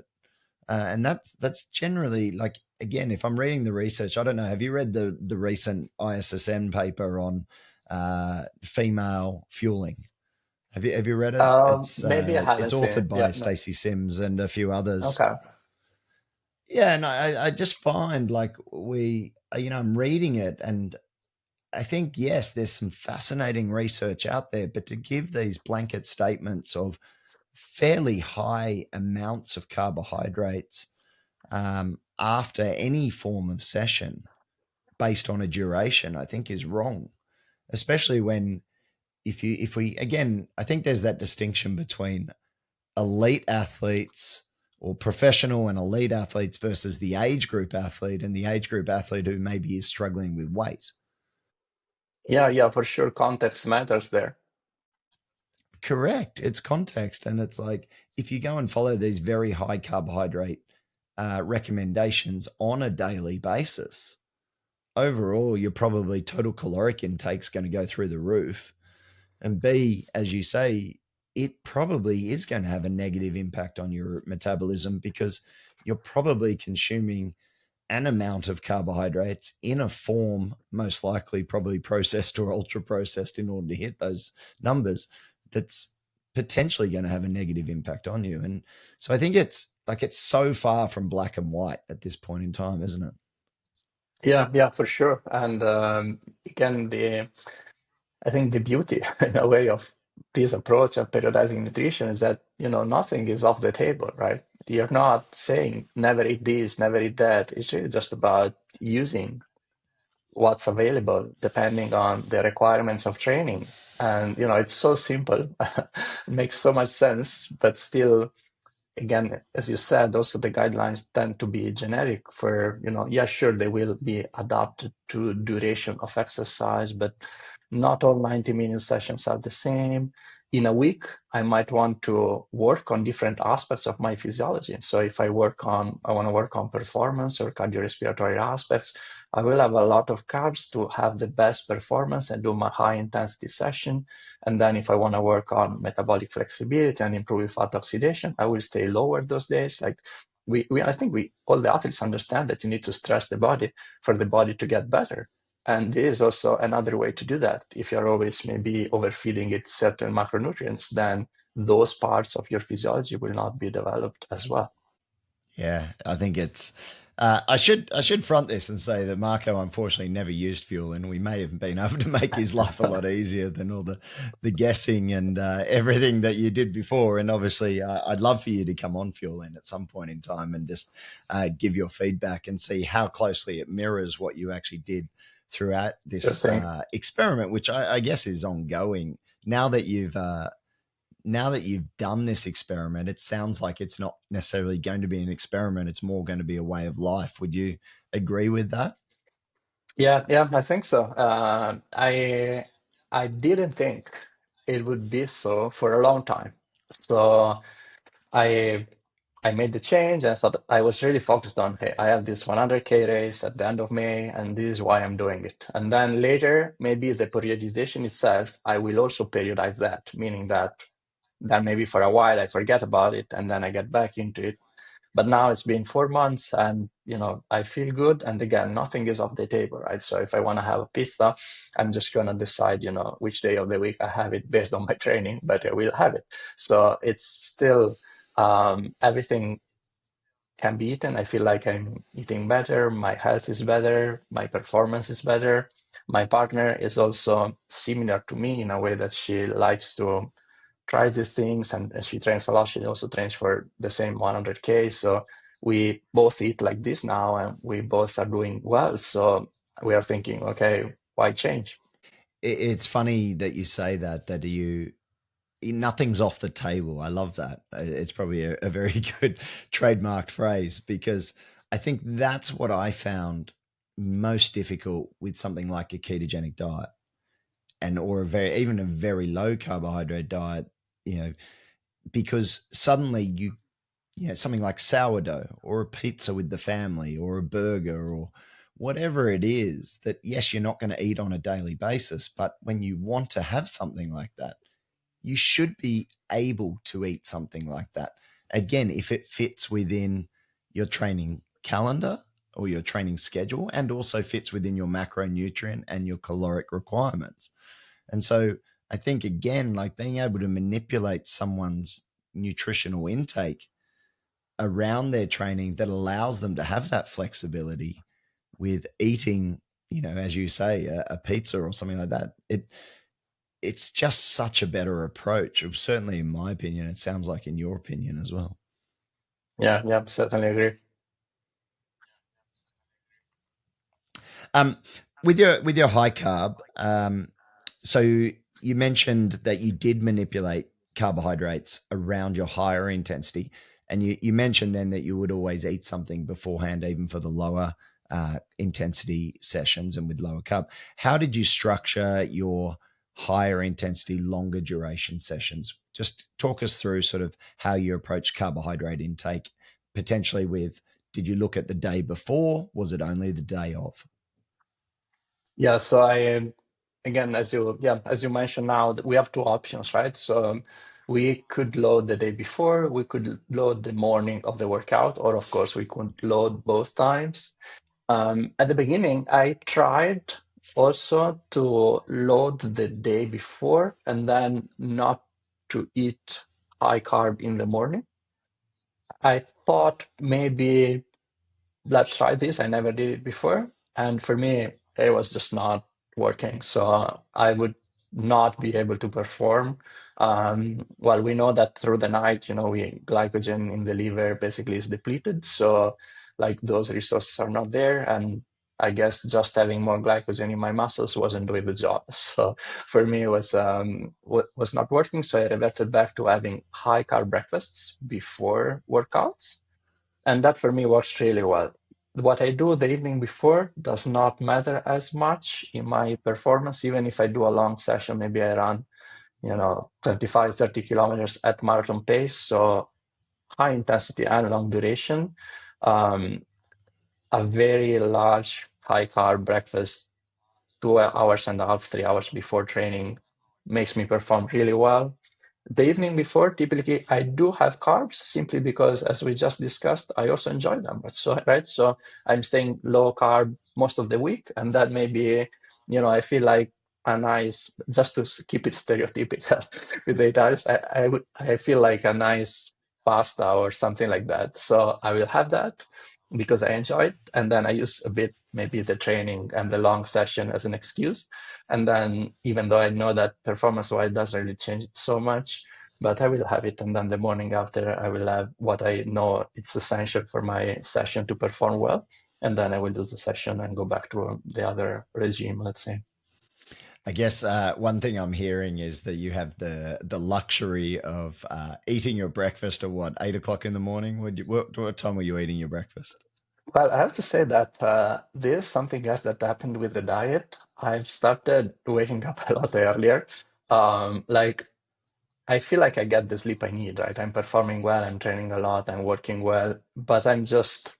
And that's generally, like, again, if I'm reading the research, I don't know. Have you read the recent ISSN paper on female fueling? Have you read it? Maybe I It's haven't seen authored it. Yeah. by No. Stacey Sims and a few others. Okay. Yeah, and I just find, like, I'm reading it, and I think, yes, there's some fascinating research out there, but to give these blanket statements of fairly high amounts of carbohydrates after any form of session based on a duration, I think is wrong. Especially when, if we again, I think there's that distinction between elite athletes, or professional and elite athletes, versus the age group athlete, and the age group athlete who maybe is struggling with weight. Yeah, for sure. Context matters there. Correct. It's context. And it's like, if you go and follow these very high carbohydrate recommendations on a daily basis, overall, your probably total caloric intake is going to go through the roof. And B, as you say, it probably is going to have a negative impact on your metabolism, because you're probably consuming an amount of carbohydrates in a form, most likely probably processed or ultra processed, in order to hit those numbers, that's potentially going to have a negative impact on you. And so I think it's so far from black and white at this point in time, isn't it? Yeah, for sure. And again, I think the beauty, in a way, of this approach of periodizing nutrition is that, nothing is off the table, right? You're not saying never eat this, never eat that. It's really just about using what's available depending on the requirements of training. And, it's so simple, it makes so much sense, but still, again, as you said, also the guidelines tend to be generic for, yeah, sure, they will be adapted to duration of exercise, but not all 90-minute sessions are the same. in a week, I might want to work on different aspects of my physiology. So if I want to work on performance or cardiorespiratory aspects, I will have a lot of carbs to have the best performance and do my high intensity session. And then if I want to work on metabolic flexibility and improve fat oxidation, I will stay lower those days. Like I think all the athletes understand that you need to stress the body for the body to get better. And there is also another way to do that. If you're always maybe overfeeding it certain macronutrients, then those parts of your physiology will not be developed as well. Yeah, I think it's. I should front this and say that Marco unfortunately never used fuel, and we may have been able to make his life a lot easier than all the guessing and everything that you did before. And obviously, I'd love for you to come on Fuelin at some point in time and just give your feedback and see how closely it mirrors what you actually did throughout Sure this thing. experiment, which I guess is ongoing. Now that you've done this experiment, it sounds like it's not necessarily going to be an experiment. It's more going to be a way of life. Would you agree with that? Yeah, I think so. I didn't think it would be so for a long time. So I I made the change and I thought I was really focused on, hey, I have this 100K race at the end of May, and this is why I'm doing it. And then later, maybe the periodization itself, I will also periodize that, meaning that then maybe for a while I forget about it and then I get back into it. But now it's been 4 months and I feel good. And again, nothing is off the table, right? So if I want to have a pizza, I'm just gonna decide, which day of the week I have it based on my training, but I will have it. So it's still everything can be eaten. I feel like I'm eating better, my health is better, my performance is better. My partner is also similar to me in a way that she likes to try these things and she trains a lot. She also trains for the same 100K. So we both eat like this now and we both are doing well. So we are thinking, okay, why change? It's funny that you say that you nothing's off the table. I love that. It's probably a very good trademarked phrase because I think that's what I found most difficult with something like a ketogenic diet and or even a very low carbohydrate diet, you know, because suddenly something like sourdough or a pizza with the family or a burger or whatever it is that, yes, you're not going to eat on a daily basis, but when you want to have something like that, you should be able to eat something like that. Again, if it fits within your training calendar or your training schedule and also fits within your macronutrient and your caloric requirements. And so I think, again, like being able to manipulate someone's nutritional intake around their training that allows them to have that flexibility with eating, as you say, a pizza or something like that. It's just such a better approach. Certainly, in my opinion, it sounds like in your opinion as well. Yeah, certainly agree. Um, with your high carb, so you mentioned that you did manipulate carbohydrates around your higher intensity, and you mentioned then that you would always eat something beforehand, even for the lower intensity sessions and with lower carb. How did you structure your higher intensity, longer duration sessions? Just talk us through sort of how you approach carbohydrate intake, potentially with, did you look at the day before? Was it only the day of? Yeah, so again, as you mentioned now, we have two options, right? So we could load the day before, we could load the morning of the workout, or of course we could load both times. At the beginning, I tried also to load the day before and then not to eat high carb in the morning. I thought maybe let's try this. I never did it before. And for me, it was just not working. So I would not be able to perform. Well, we know that through the night, glycogen in the liver basically is depleted. So like those resources are not there. And I guess just having more glycogen in my muscles wasn't doing the job. So for me, it was not working. So I reverted back to having high carb breakfasts before workouts, and that for me works really well. What I do the evening before does not matter as much in my performance, even if I do a long session, maybe I run 25, 30 kilometers at marathon pace. So high intensity and long duration. Um, a very large, high carb breakfast, 2 hours and a half, 3 hours before training makes me perform really well. The evening before, typically I do have carbs simply because, as we just discussed, I also enjoy them. So I'm staying low carb most of the week, and that may be, I feel like a nice, just to keep it stereotypical with the Italians, I feel like a nice pasta or something like that. So I will have that because I enjoy it, and then I use a bit maybe the training and the long session as an excuse. And then, even though I know that performance-wise doesn't really change so much, but I will have it. And then the morning after, I will have what I know it's essential for my session to perform well. And then I will do the session and go back to the other regime, let's say. I guess one thing I'm hearing is that you have the luxury of eating your breakfast at what, 8 o'clock in the morning? What time were you eating your breakfast? Well, I have to say that there's something else that happened with the diet. I've started waking up a lot earlier. Like I feel like I get the sleep I need, right? I'm performing well, I'm training a lot, I'm working well, but I'm just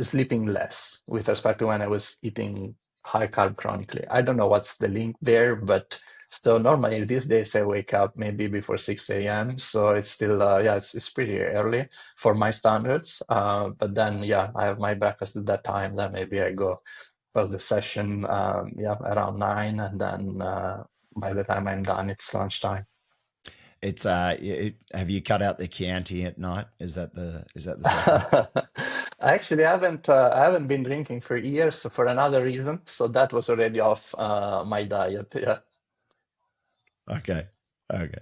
sleeping less with respect to when I was eating high carb chronically. I don't know what's the link there, but so normally these days I wake up maybe before 6 a.m. So it's still, yeah, it's pretty early for my standards. But then, yeah, I have my breakfast at that time. Then maybe I go for the session, yeah, around 9. And then by the time I'm done, it's lunchtime. It's have you cut out the Chianti at night? Is that the secret? I actually haven't been drinking for years for another reason, so that was already off my diet. Yeah. Okay. Okay.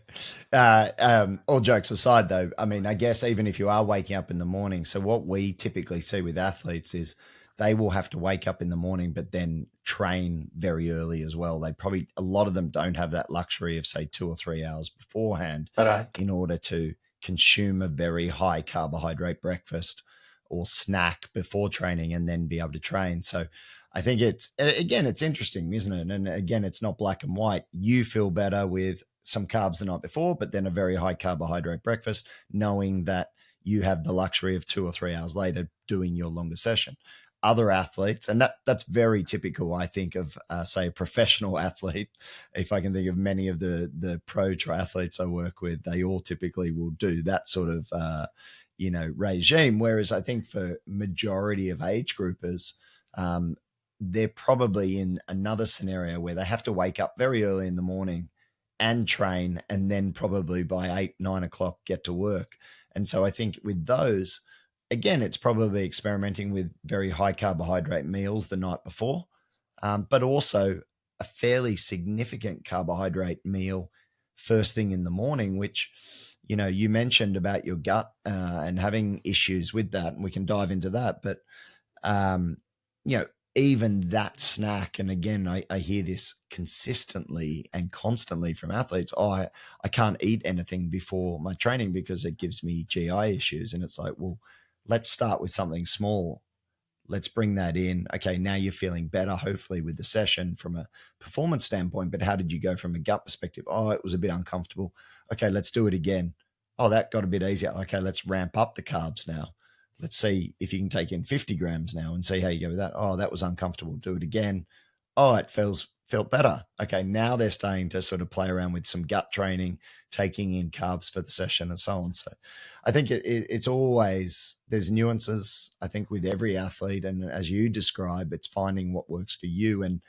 All jokes aside, though, I mean, I guess even if you are waking up in the morning, so what we typically see with athletes is they will have to wake up in the morning, but then train very early as well. A lot of them don't have that luxury of, say, 2 or 3 hours beforehand Right. in order to consume a very high carbohydrate breakfast or snack before training and then be able to train. So I think it's interesting, isn't it? And again, it's not black and white. You feel better with some carbs the night before, but then a very high carbohydrate breakfast, knowing that you have the luxury of 2 or 3 hours later doing your longer session. Other athletes, and that's very typical, I think, of say a professional athlete. If I can think of many of the pro triathletes I work with, they all typically will do that sort of regime. Whereas I think for majority of age groupers, um, they're probably in another scenario where they have to wake up very early in the morning and train, and then probably by 8, 9 o'clock get to work. And so I think with those, again, it's probably experimenting with very high carbohydrate meals the night before, but also a fairly significant carbohydrate meal first thing in the morning, which you mentioned about your gut and having issues with that, and we can dive into that. But um, you know, even that snack, and again, I hear this consistently and constantly from athletes. Oh, I can't eat anything before my training because it gives me GI issues. And it's like, well, let's start with something small. Let's bring that in. Okay, now you're feeling better, hopefully, with the session from a performance standpoint. But how did you go from a gut perspective? Oh, it was a bit uncomfortable. Okay, let's do it again. Oh, that got a bit easier. Okay, let's ramp up the carbs now. Let's see if you can take in 50 grams now and see how you go with that. Oh, that was uncomfortable. Do it again. Oh, it felt better. Okay, now they're starting to sort of play around with some gut training, taking in carbs for the session and so on. So I think it's always, there's nuances, I think, with every athlete. And as you describe, it's finding what works for you. And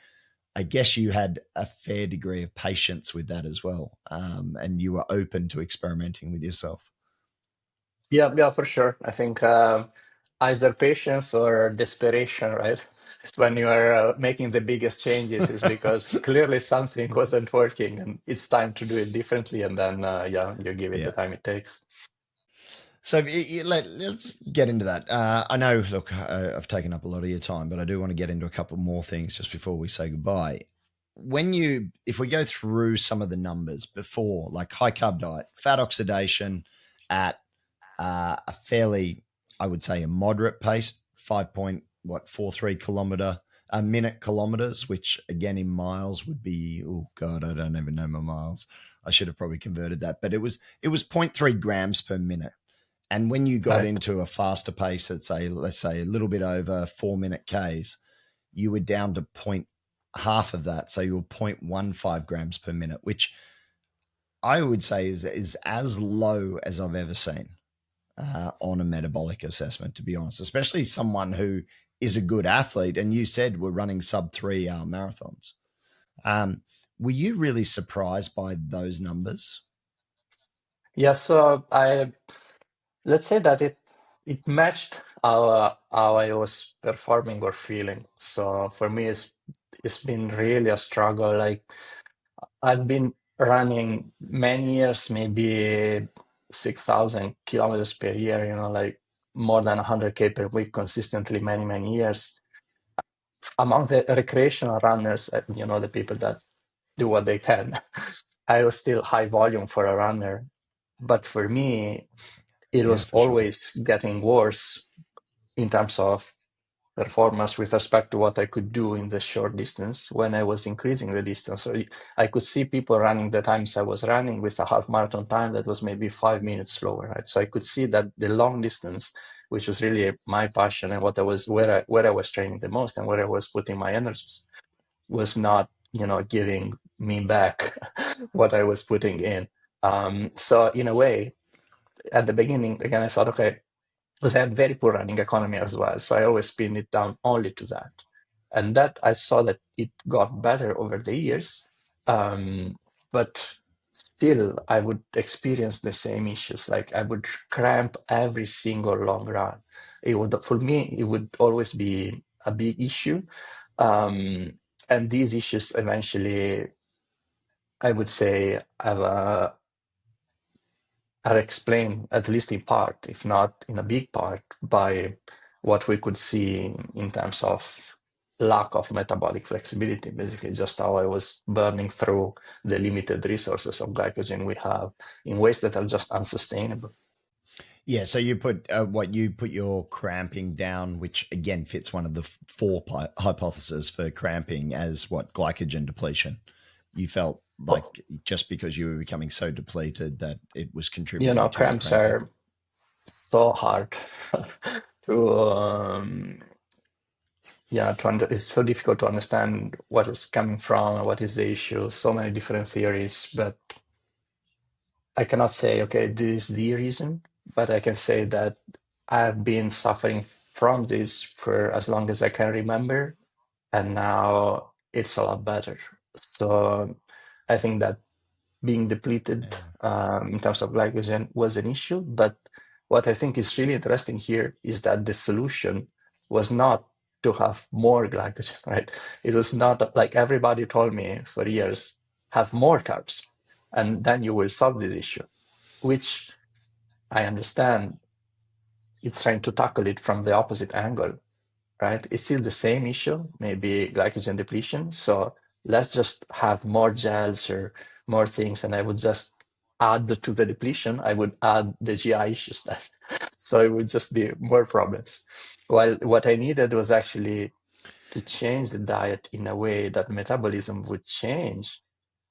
I guess you had a fair degree of patience with that as well. And you were open to experimenting with yourself. Yeah, yeah, for sure. I think either patience or desperation, right? It's when you are making the biggest changes, is because clearly something wasn't working and it's time to do it differently. And then, yeah, you give it the Yeah. time it takes. So let's get into that. I know, look, I've taken up a lot of your time, but I do want to get into a couple more things just before we say goodbye. If we go through some of the numbers before, like high carb diet, fat oxidation at a fairly, I would say, a moderate pace, 5.43 kilometer minute kilometers, which again in miles would be, oh God, I don't even know my miles. I should have probably converted that, but it was 0 0.3 grams per minute. And when you got Right. into a faster pace at say, let's say a little bit over 4 minute Ks, you were down to half of that. So you were 0.15 grams per minute, which I would say is as low as I've ever seen on a metabolic assessment, to be honest, especially someone who is a good athlete. And you said we're running sub 3 hour marathons. Were you really surprised by those numbers? Yeah, so I let's say that it matched how I was performing or feeling. So for me, it's been really a struggle. Like I've been running many years, maybe 6,000 kilometers per year. Like more than 100K per week consistently, many years. Among the recreational runners, the people that do what they can, I was still high volume for a runner. But for me, it Yeah, was for sure. always getting worse in terms of performance with respect to what I could do in the short distance when I was increasing the distance. So I could see people running the times I was running with a half marathon time that was maybe 5 minutes slower, right? So I could see that the long distance, which was really my passion and where I was training the most and where I was putting my energies, was not, giving me back what I was putting in. So in a way, at the beginning, again, I thought, okay, because I had very poor running economy as well. So I always pinned it down only to that. And that I saw that it got better over the years. Um, but still, I would experience the same issues. Like I would cramp every single long run. For me, it would always be a big issue. Um, and these issues eventually, I would say, are explained, at least in part, if not in a big part, by what we could see in terms of lack of metabolic flexibility, basically just how I was burning through the limited resources of glycogen we have in ways that are just unsustainable. Yeah, so you put your cramping down, which again fits one of the four hypotheses for cramping as what glycogen depletion. You felt But, like just because you were becoming so depleted that it was contributing to your cramps cramping. are so hard to it's so difficult to understand what is coming from, what is the issue, so many different theories, but I cannot say, okay, this is the reason, but I can say that I've been suffering from this for as long as I can remember, and now it's a lot better. So I think that being depleted Yeah. in terms of glycogen was an issue. But what I think is really interesting here is that the solution was not to have more glycogen, right? It was not like everybody told me for years, have more carbs, and then you will solve this issue, which I understand it's trying to tackle it from the opposite angle, right? It's still the same issue, maybe glycogen depletion. So let's just have more gels or more things, and I would just add to the depletion. I would add the GI issues then. So it would just be more problems. While what I needed was actually to change the diet in a way that metabolism would change,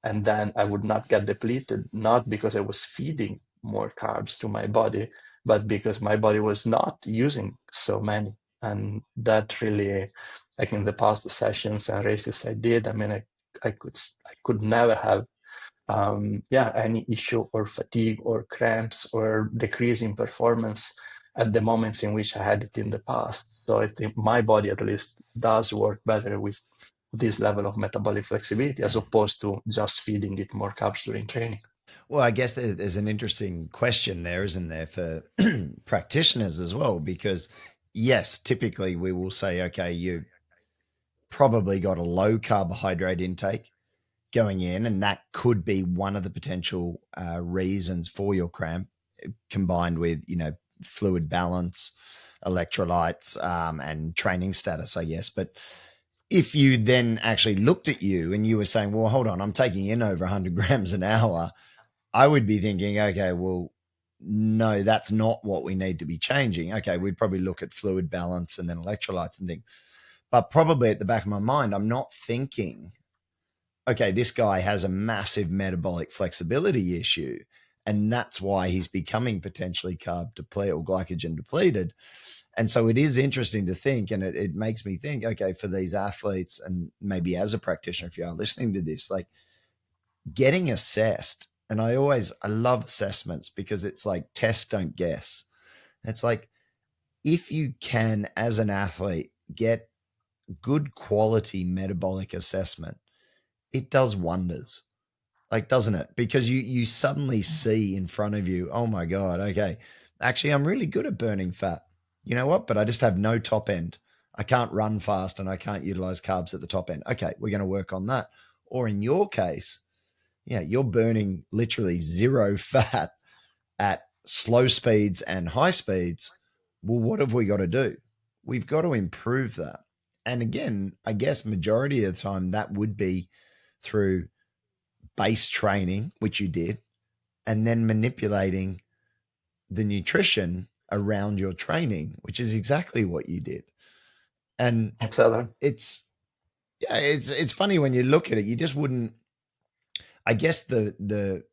and then I would not get depleted, not because I was feeding more carbs to my body, but because my body was not using so many. And that really, like in the past sessions and races I did, I mean, I could never have any issue or fatigue or cramps or decrease in performance at the moments in which I had it in the past. So I think my body at least does work better with this level of metabolic flexibility as opposed to just feeding it more carbs during training. Well, I guess there's an interesting question there, isn't there, for practitioners as well? Because yes, typically we will say, okay, you probably got a low carbohydrate intake going in, and that could be one of the potential reasons for your cramp, combined with fluid balance, electrolytes, and training status, I guess. But if you then actually looked at you and you were saying, well, hold on, I'm taking in over 100 grams an hour, I would be thinking, okay, well, no, that's not what we need to be changing. Okay, we'd probably look at fluid balance and then electrolytes and think. But probably at the back of my mind, I'm not thinking, okay, this guy has a massive metabolic flexibility issue, and that's why he's becoming potentially carb depleted or glycogen depleted. And so it is interesting to think, and it makes me think, okay, for these athletes, and maybe as a practitioner, if you are listening to this, like getting assessed. And I love assessments because it's like test, don't guess. It's like if you can, as an athlete, get good quality metabolic assessment, it does wonders. Like, doesn't it? Because you suddenly see in front of you, oh my God, okay, actually I'm really good at burning fat. You know what? But I just have no top end. I can't run fast and I can't utilize carbs at the top end. Okay, we're going to work on that. Or in your case, yeah, you're burning literally zero fat at slow speeds and high speeds. Well, what have we got to do? We've got to improve that. And again, I guess majority of the time that would be through base training, which you did, and then manipulating the nutrition around your training, which is exactly what you did. And Etc. it's yeah, it's funny when you look at it, you just wouldn't. I guess the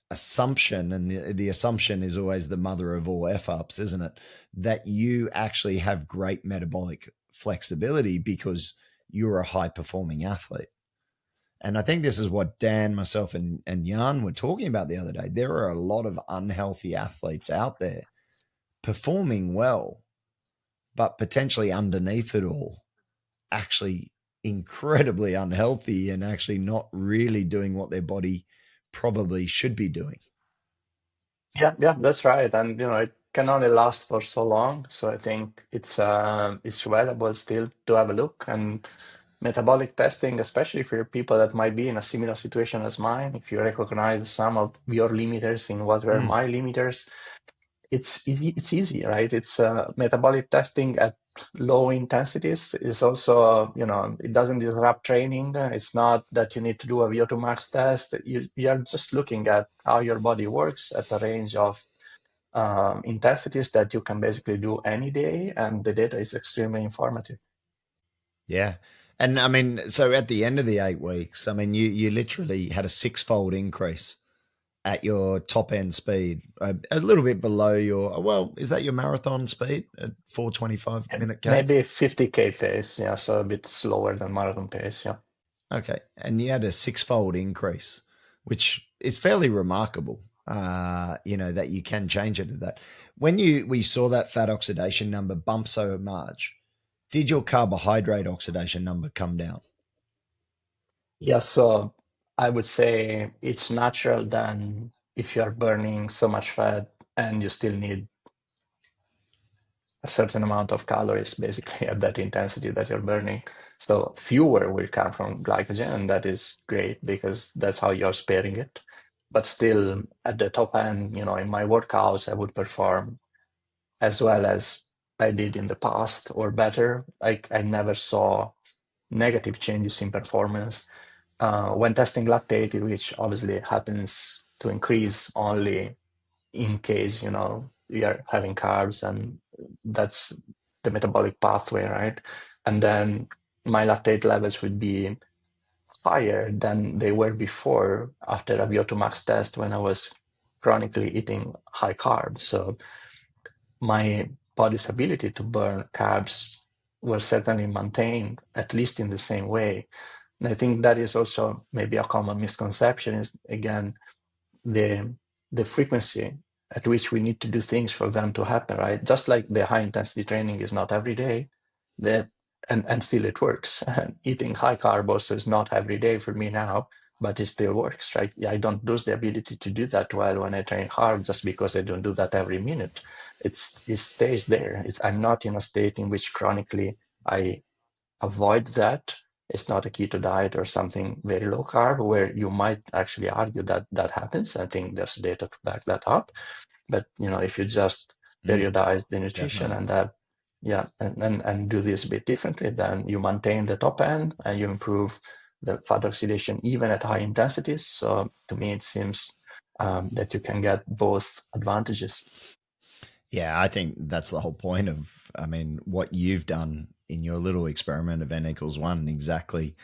assumption, and the assumption is always the mother of all f ups, isn't it? That you actually have great metabolic flexibility because you're a high performing athlete. And I think this is what Dan, myself, and Jan were talking about the other day. There are a lot of unhealthy athletes out there performing well, but potentially underneath it all, actually incredibly unhealthy and actually not really doing what their body probably should be doing. Yeah, yeah, that's right. And it can only last for so long. So I think it's valuable still to have a look. And metabolic testing, especially for people that might be in a similar situation as mine, if you recognize some of your limiters in what were Mm. my limiters, it's easy, right? It's metabolic testing at low intensities is also, it doesn't disrupt training. It's not that you need to do a VO2 max test. You're just looking at how your body works at a range of intensities that you can basically do any day, and the data is extremely informative. Yeah. And I mean, so at the end of the 8 weeks, I mean, you literally had a six-fold increase at your top end speed, a little bit below your, well, is that your marathon speed at 4:25 And minute case? maybe 50K pace, yeah, so a bit slower than marathon pace, yeah. Okay. And you had a six-fold increase, which is fairly remarkable, that you can change it to that. When we saw that fat oxidation number bump so much, did your carbohydrate oxidation number come down? Yeah, so I would say it's natural then if you're burning so much fat and you still need a certain amount of calories basically at that intensity that you're burning. So fewer will come from glycogen, and that is great because that's how you're sparing it. But still, at the top end, in my workouts, I would perform as well as I did in the past or better. I never saw negative changes in performance. When testing lactate, which obviously happens to increase only in case we are having carbs, and that's the metabolic pathway, right? And then my lactate levels would be higher than they were before after a VO2 max test when I was chronically eating high carbs. So my body's ability to burn carbs will certainly maintained at least in the same way. And I think that is also maybe a common misconception is again the the frequency at which we need to do things for them to happen, right? Just like the high intensity training is not every day, that and still it works. And eating high carb also is not every day for me now, but it still works, right? Yeah, I don't lose the ability to do that well when I train hard just because I don't do that every minute. It stays there. I'm not in a state in which chronically I avoid that. It's not a keto diet or something very low carb where you might actually argue that that happens. I think there's data to back that up. But if you just Mm, periodize the nutrition definitely. and that, yeah, and do this a bit differently, then you maintain the top end and you improve the fat oxidation even at high intensities. So to me, it seems that you can get both advantages. Yeah, I think that's the whole point of, I mean, what you've done in your little experiment of n equals one. Exactly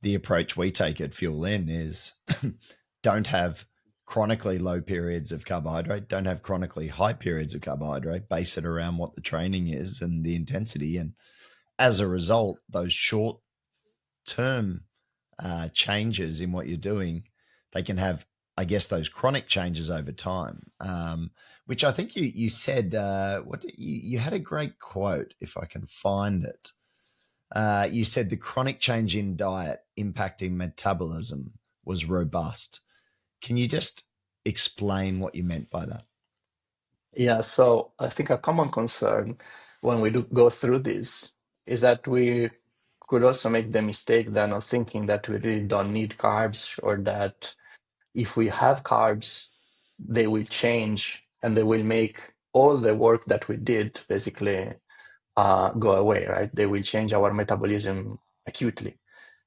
the approach we take at Fuelin is don't have chronically low periods of carbohydrate, don't have chronically high periods of carbohydrate, base it around what the training is and the intensity. And as a result, those short term changes in what you're doing, they can have, I guess, those chronic changes over time. Which I think you said, you had a great quote, if I can find it. You said the chronic change in diet impacting metabolism was robust. Can you just explain what you meant by that? Yeah, so I think a common concern when we do go through this is that we could also make the mistake then of thinking that we really don't need carbs, or that if we have carbs, they will change and they will make all the work that we did basically go away, right? They will change our metabolism acutely.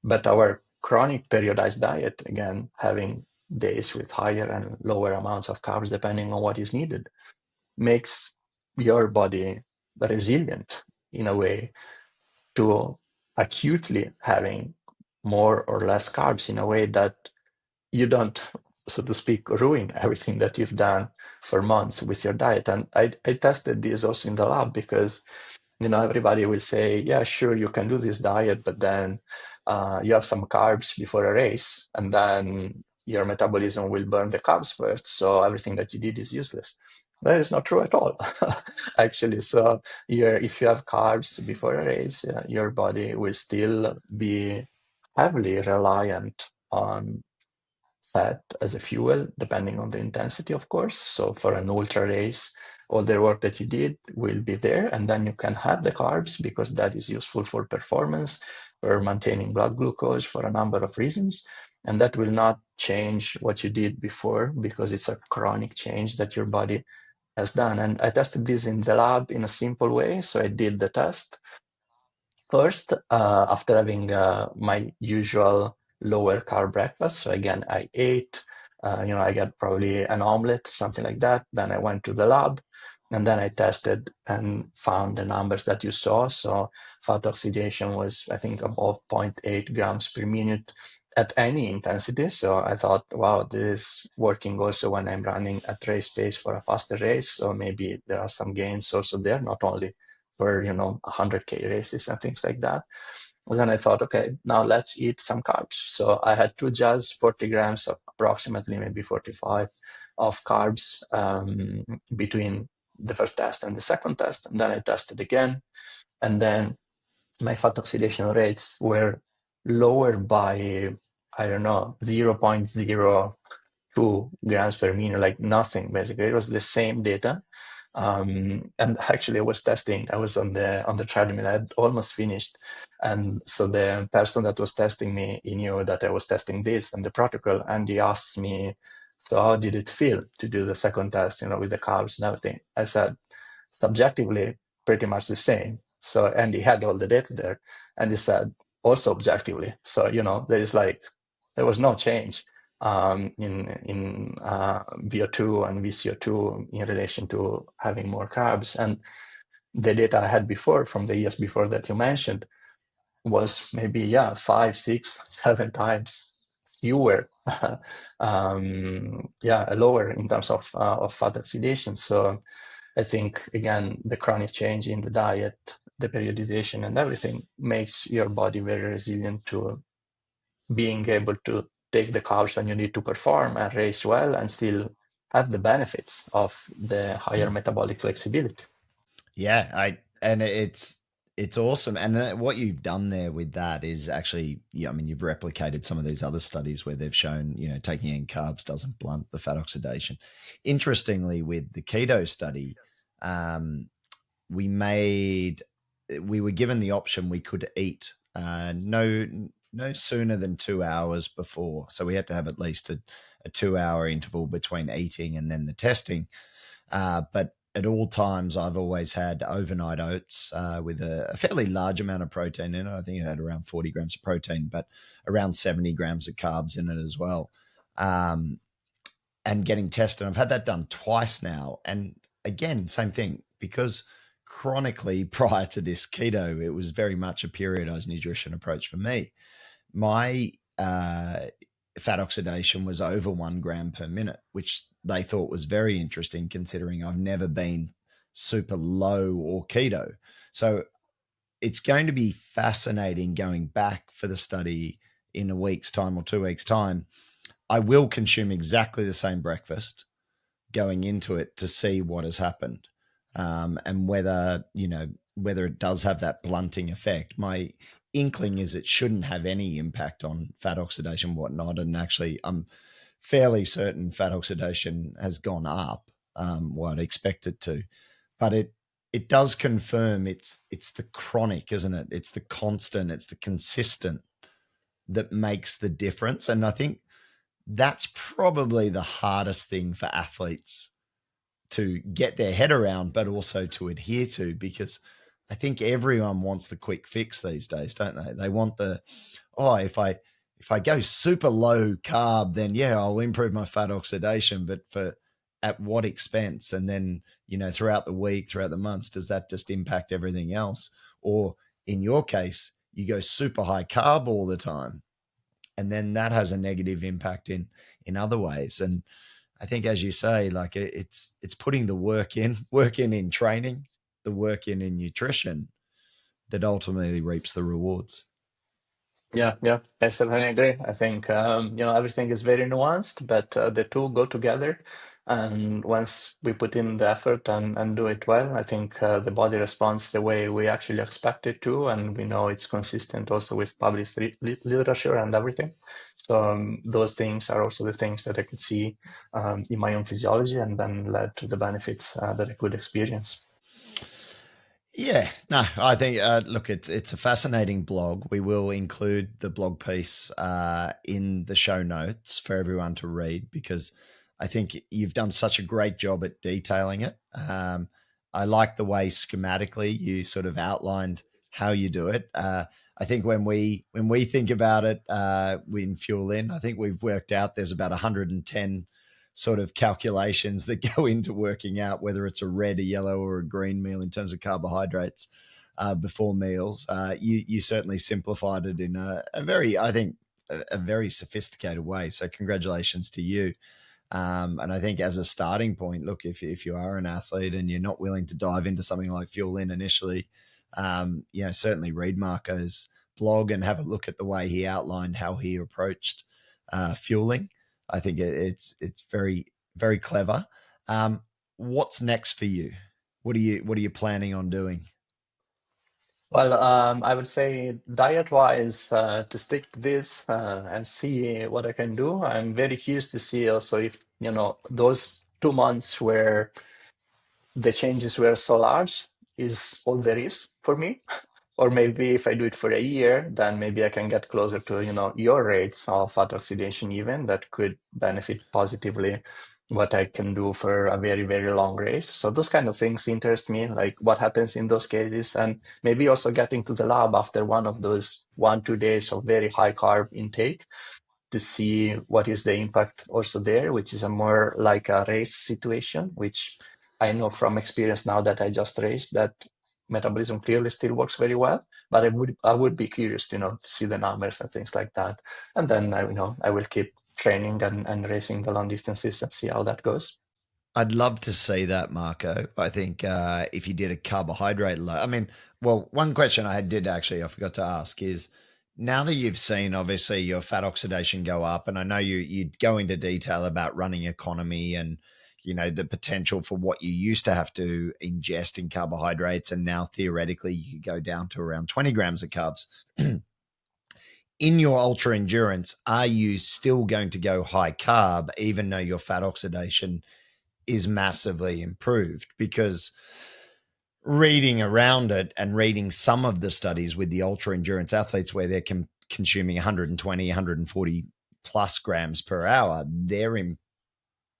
But our chronic periodized diet, again, having days with higher and lower amounts of carbs depending on what is needed, makes your body resilient in a way to acutely having more or less carbs in a way that you don't, so to speak, ruin everything that you've done for months with your diet. And I tested this also in the lab because everybody will say, yeah, sure, you can do this diet, but then you have some carbs before a race, and then your metabolism will burn the carbs first. So everything that you did is useless. That is not true at all, actually. So if you have carbs before a race, your body will still be heavily reliant on fat as a fuel, depending on the intensity, of course. So for an ultra race, all the work that you did will be there, and then you can have the carbs because that is useful for performance, for maintaining blood glucose, for a number of reasons. And that will not change what you did before because it's a chronic change that your body has done. And I tested this in the lab in a simple way. So I did the test first, after having my usual lower carb breakfast. So again, I ate, I got probably an omelet, something like that. Then I went to the lab and then I tested and found the numbers that you saw. So fat oxidation was, I think, above zero point 0.8 grams per minute at any intensity. So I thought, wow, this is working also when I'm running at race pace for a faster race. So maybe there are some gains also there, not only for 100K races and things like that. And then I thought, okay, now let's eat some carbs. So I had 2 jars, 40 grams of approximately maybe 45 of carbs between the first test and the second test. And then I tested again. And then my fat oxidation rates were lower by, I don't know, 0.02 grams per minute, like nothing basically. It was the same data. And actually, I was on the treadmill. I had almost finished, and so the person that was testing me, he knew that I was testing this and the protocol, and he asked me, "So how did it feel to do the second test? With the carbs and everything?" I said, "Subjectively, pretty much the same." So, and he had all the data there, and he said, "Also objectively." So, there was no change in VO2 and VCO2 in relation to having more carbs. And the data I had before, from the years before that you mentioned, was maybe, yeah, 5, 6, 7 times fewer, lower in terms of fat oxidation. So I think, again, the chronic change in the diet, the periodization and everything makes your body very resilient to being able to take the carbs when you need to perform and race well and still have the benefits of the higher metabolic flexibility. Yeah, it's awesome, and what you've done there with that is actually, yeah, I mean, you've replicated some of these other studies where they've shown, taking in carbs doesn't blunt the fat oxidation. Interestingly, with the keto study, um, we made we were given the option we could eat no sooner than 2 hours before, so we had to have at least a 2 hour interval between eating and then the testing. But at all times, I've always had overnight oats with a fairly large amount of protein in it. I think it had around 40 grams of protein, but around 70 grams of carbs in it as well. And getting tested, I've had that done twice now. And again, same thing, because chronically prior to this keto, it was very much a periodized nutrition approach for me. My fat oxidation was over 1 gram per minute, which they thought was very interesting considering I've never been super low or keto. So it's going to be fascinating going back for the study in a week's time or 2 weeks' time. I will consume exactly the same breakfast going into it to see what has happened, and whether whether it does have that blunting effect. My inkling is it shouldn't have any impact on fat oxidation, whatnot, and actually, I'm fairly certain fat oxidation has gone up, what I'd expect it to, but it does confirm it's the chronic, isn't it? It's the constant, it's the consistent that makes the difference, and I think that's probably the hardest thing for athletes to get their head around, but also to adhere to, because I think everyone wants the quick fix these days, don't they? They want the, oh, if I go super low carb, then yeah, I'll improve my fat oxidation, but for at what expense? And then, throughout the week, throughout the months, does that just impact everything else? Or in your case, you go super high carb all the time, and then that has a negative impact in other ways. And I think, as you say, like it's putting the work in training, the work in nutrition, that ultimately reaps the rewards. Yeah, yeah, I certainly agree. I think everything is very nuanced, but the two go together. And once we put in the effort and do it well, I think the body responds the way we actually expect it to, and we know it's consistent also with published literature and everything. So those things are also the things that I could see in my own physiology, and then led to the benefits that I could experience. Yeah, no, I think look, it's a fascinating blog. We will include the blog piece in the show notes for everyone to read, because I think you've done such a great job at detailing it. I like the way schematically you sort of outlined how you do it. I think when we think about it, in Fuelin, I think we've worked out there's about 110 sort of calculations that go into working out whether it's a red, a yellow, or a green meal in terms of carbohydrates before meals. You certainly simplified it in a very, I think, a very sophisticated way. So congratulations to you. And I think, as a starting point, look, if you are an athlete and you're not willing to dive into something like Fuelin initially, certainly read Marco's blog and have a look at the way he outlined how he approached fueling. I think it's very, very clever. What's next for you? What are you planning on doing? Well, I would say diet-wise, to stick to this and see what I can do. I'm very curious to see also if, those 2 months where the changes were so large is all there is for me. Or maybe if I do it for a year, then maybe I can get closer to, your rates of fat oxidation even that could benefit positively what I can do for a very, very long race. So those kind of things interest me, like what happens in those cases, and maybe also getting to the lab after one of those 1, 2 days of very high carb intake to see what is the impact also there, which is a more like a race situation, which I know from experience now that I just raced that metabolism clearly still works very well. But I would be curious, to see the numbers and things like that. And then I will keep training and racing the long distances and see how that goes. I'd love to see that, Marco. I think if you did a carbohydrate load, I mean, well, one question I forgot to ask is, now that you've seen obviously your fat oxidation go up, and I know you go into detail about running economy and the potential for what you used to have to ingest in carbohydrates, and now theoretically you could go down to around 20 grams of carbs. In your ultra endurance, are you still going to go high carb even though your fat oxidation is massively improved? Because reading around it and reading some of the studies with the ultra endurance athletes where they're consuming 120, 140 plus grams per hour,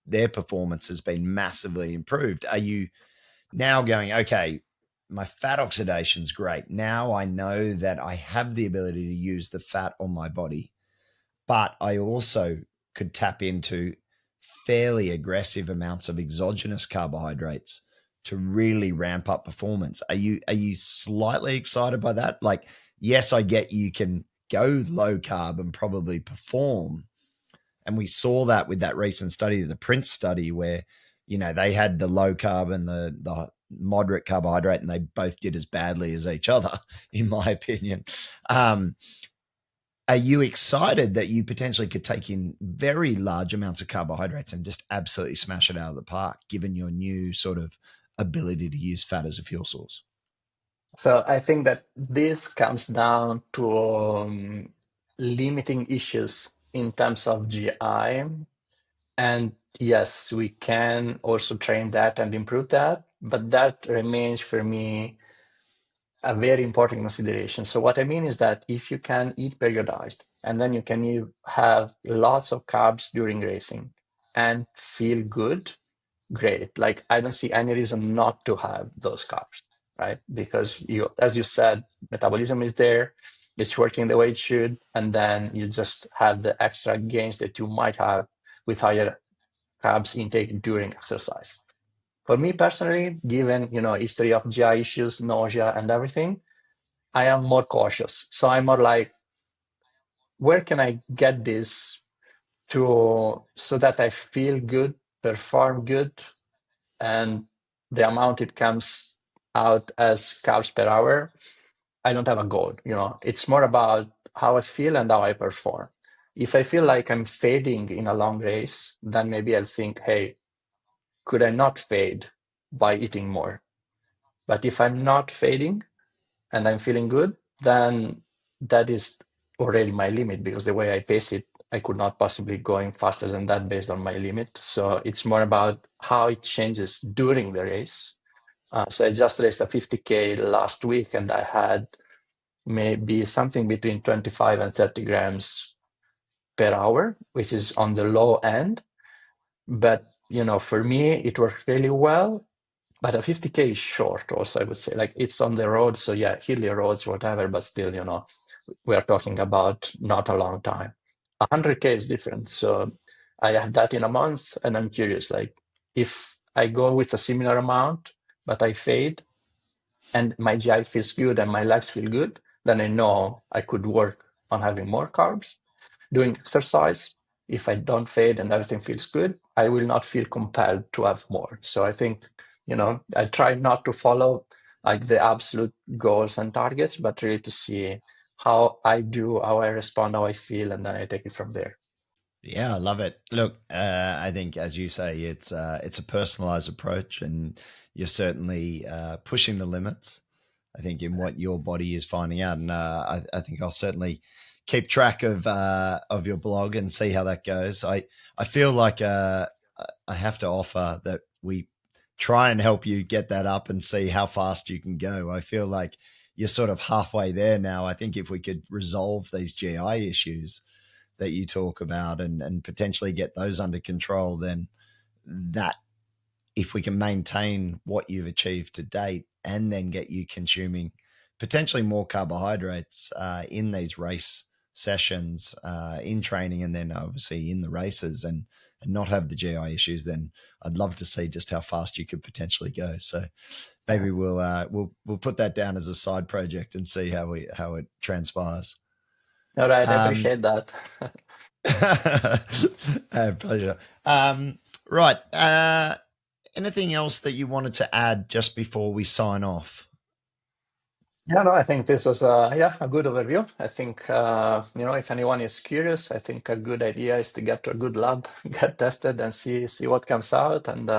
their performance has been massively improved. Are you now going, okay, my fat oxidation's great. Now I know that I have the ability to use the fat on my body, but I also could tap into fairly aggressive amounts of exogenous carbohydrates to really ramp up performance. Are you slightly excited by that? Like, yes, I get you can go low carb and probably perform. And we saw that with that recent study, the Prince study, where, they had the low carb and the moderate carbohydrate, and they both did as badly as each other, in my opinion. Are you excited that you potentially could take in very large amounts of carbohydrates and just absolutely smash it out of the park, given your new sort of ability to use fat as a fuel source? So I think that this comes down to limiting issues in terms of GI. And yes, we can also train that and improve that, but that remains for me a very important consideration. So what I mean is that if you can eat periodized and then you can have lots of carbs during racing and feel good, great. Like I don't see any reason not to have those carbs, right? Because as you said, metabolism is there, it's working the way it should, and then you just have the extra gains that you might have with higher carbs intake during exercise. For me personally, given history of GI issues, nausea, and everything, I am more cautious. So I'm more like, where can I get this to so that I feel good, perform good, and the amount it comes out as carbs per hour? I don't have a goal. It's more about how I feel and how I perform. If I feel like I'm fading in a long race, then maybe I'll think, hey, could I not fade by eating more? But if I'm not fading and I'm feeling good, then that is already my limit, because the way I pace it, I could not possibly going faster than that based on my limit. So it's more about how it changes during the race. So I just raced a 50K last week and I had maybe something between 25 and 30 grams per hour, which is on the low end. But, for me, it worked really well. But a 50K is short also, I would say. Like it's on the road. So yeah, hilly roads, whatever, but still, we are talking about not a long time. 100K is different. So I have that in a month and I'm curious, like if I go with a similar amount, but I fade and my GI feels good and my legs feel good, then I know I could work on having more carbs. Doing exercise, if I don't fade and everything feels good, I will not feel compelled to have more. So I think, I try not to follow like the absolute goals and targets, but really to see how I do, how I respond, how I feel, and then I take it from there. Yeah, I love it. Look, I think, as you say, it's a personalized approach, and you're certainly pushing the limits. I think in what your body is finding out, and I think I'll certainly keep track of your blog and see how that goes. I feel like I have to offer that we try and help you get that up and see how fast you can go. I feel like you're sort of halfway there now. I think if we could resolve these GI issues that you talk about and potentially get those under control, then that, if we can maintain what you've achieved to date and then get you consuming potentially more carbohydrates in these race sessions, in training, and then obviously in the races, and not have the GI issues, then I'd love to see just how fast you could potentially go. So Yeah. maybe we'll put that down as a side project and see how it transpires. All right. I Um, appreciate that. Pleasure. Right. Anything else that you wanted to add just before we sign off? Yeah, no, I think this was a good overview. I think if anyone is curious, I think a good idea is to get to a good lab, get tested, and see what comes out, and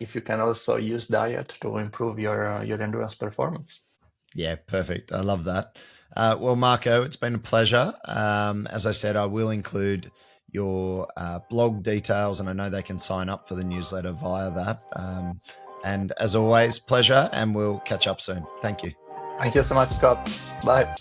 if you can also use diet to improve your endurance performance. Yeah, perfect. I love that. Well, Marco, it's been a pleasure. As I said, I will include your blog details, and I know they can sign up for the newsletter via that. And as always, pleasure, and we'll catch up soon. Thank you. Thank you so much, Scott. Bye.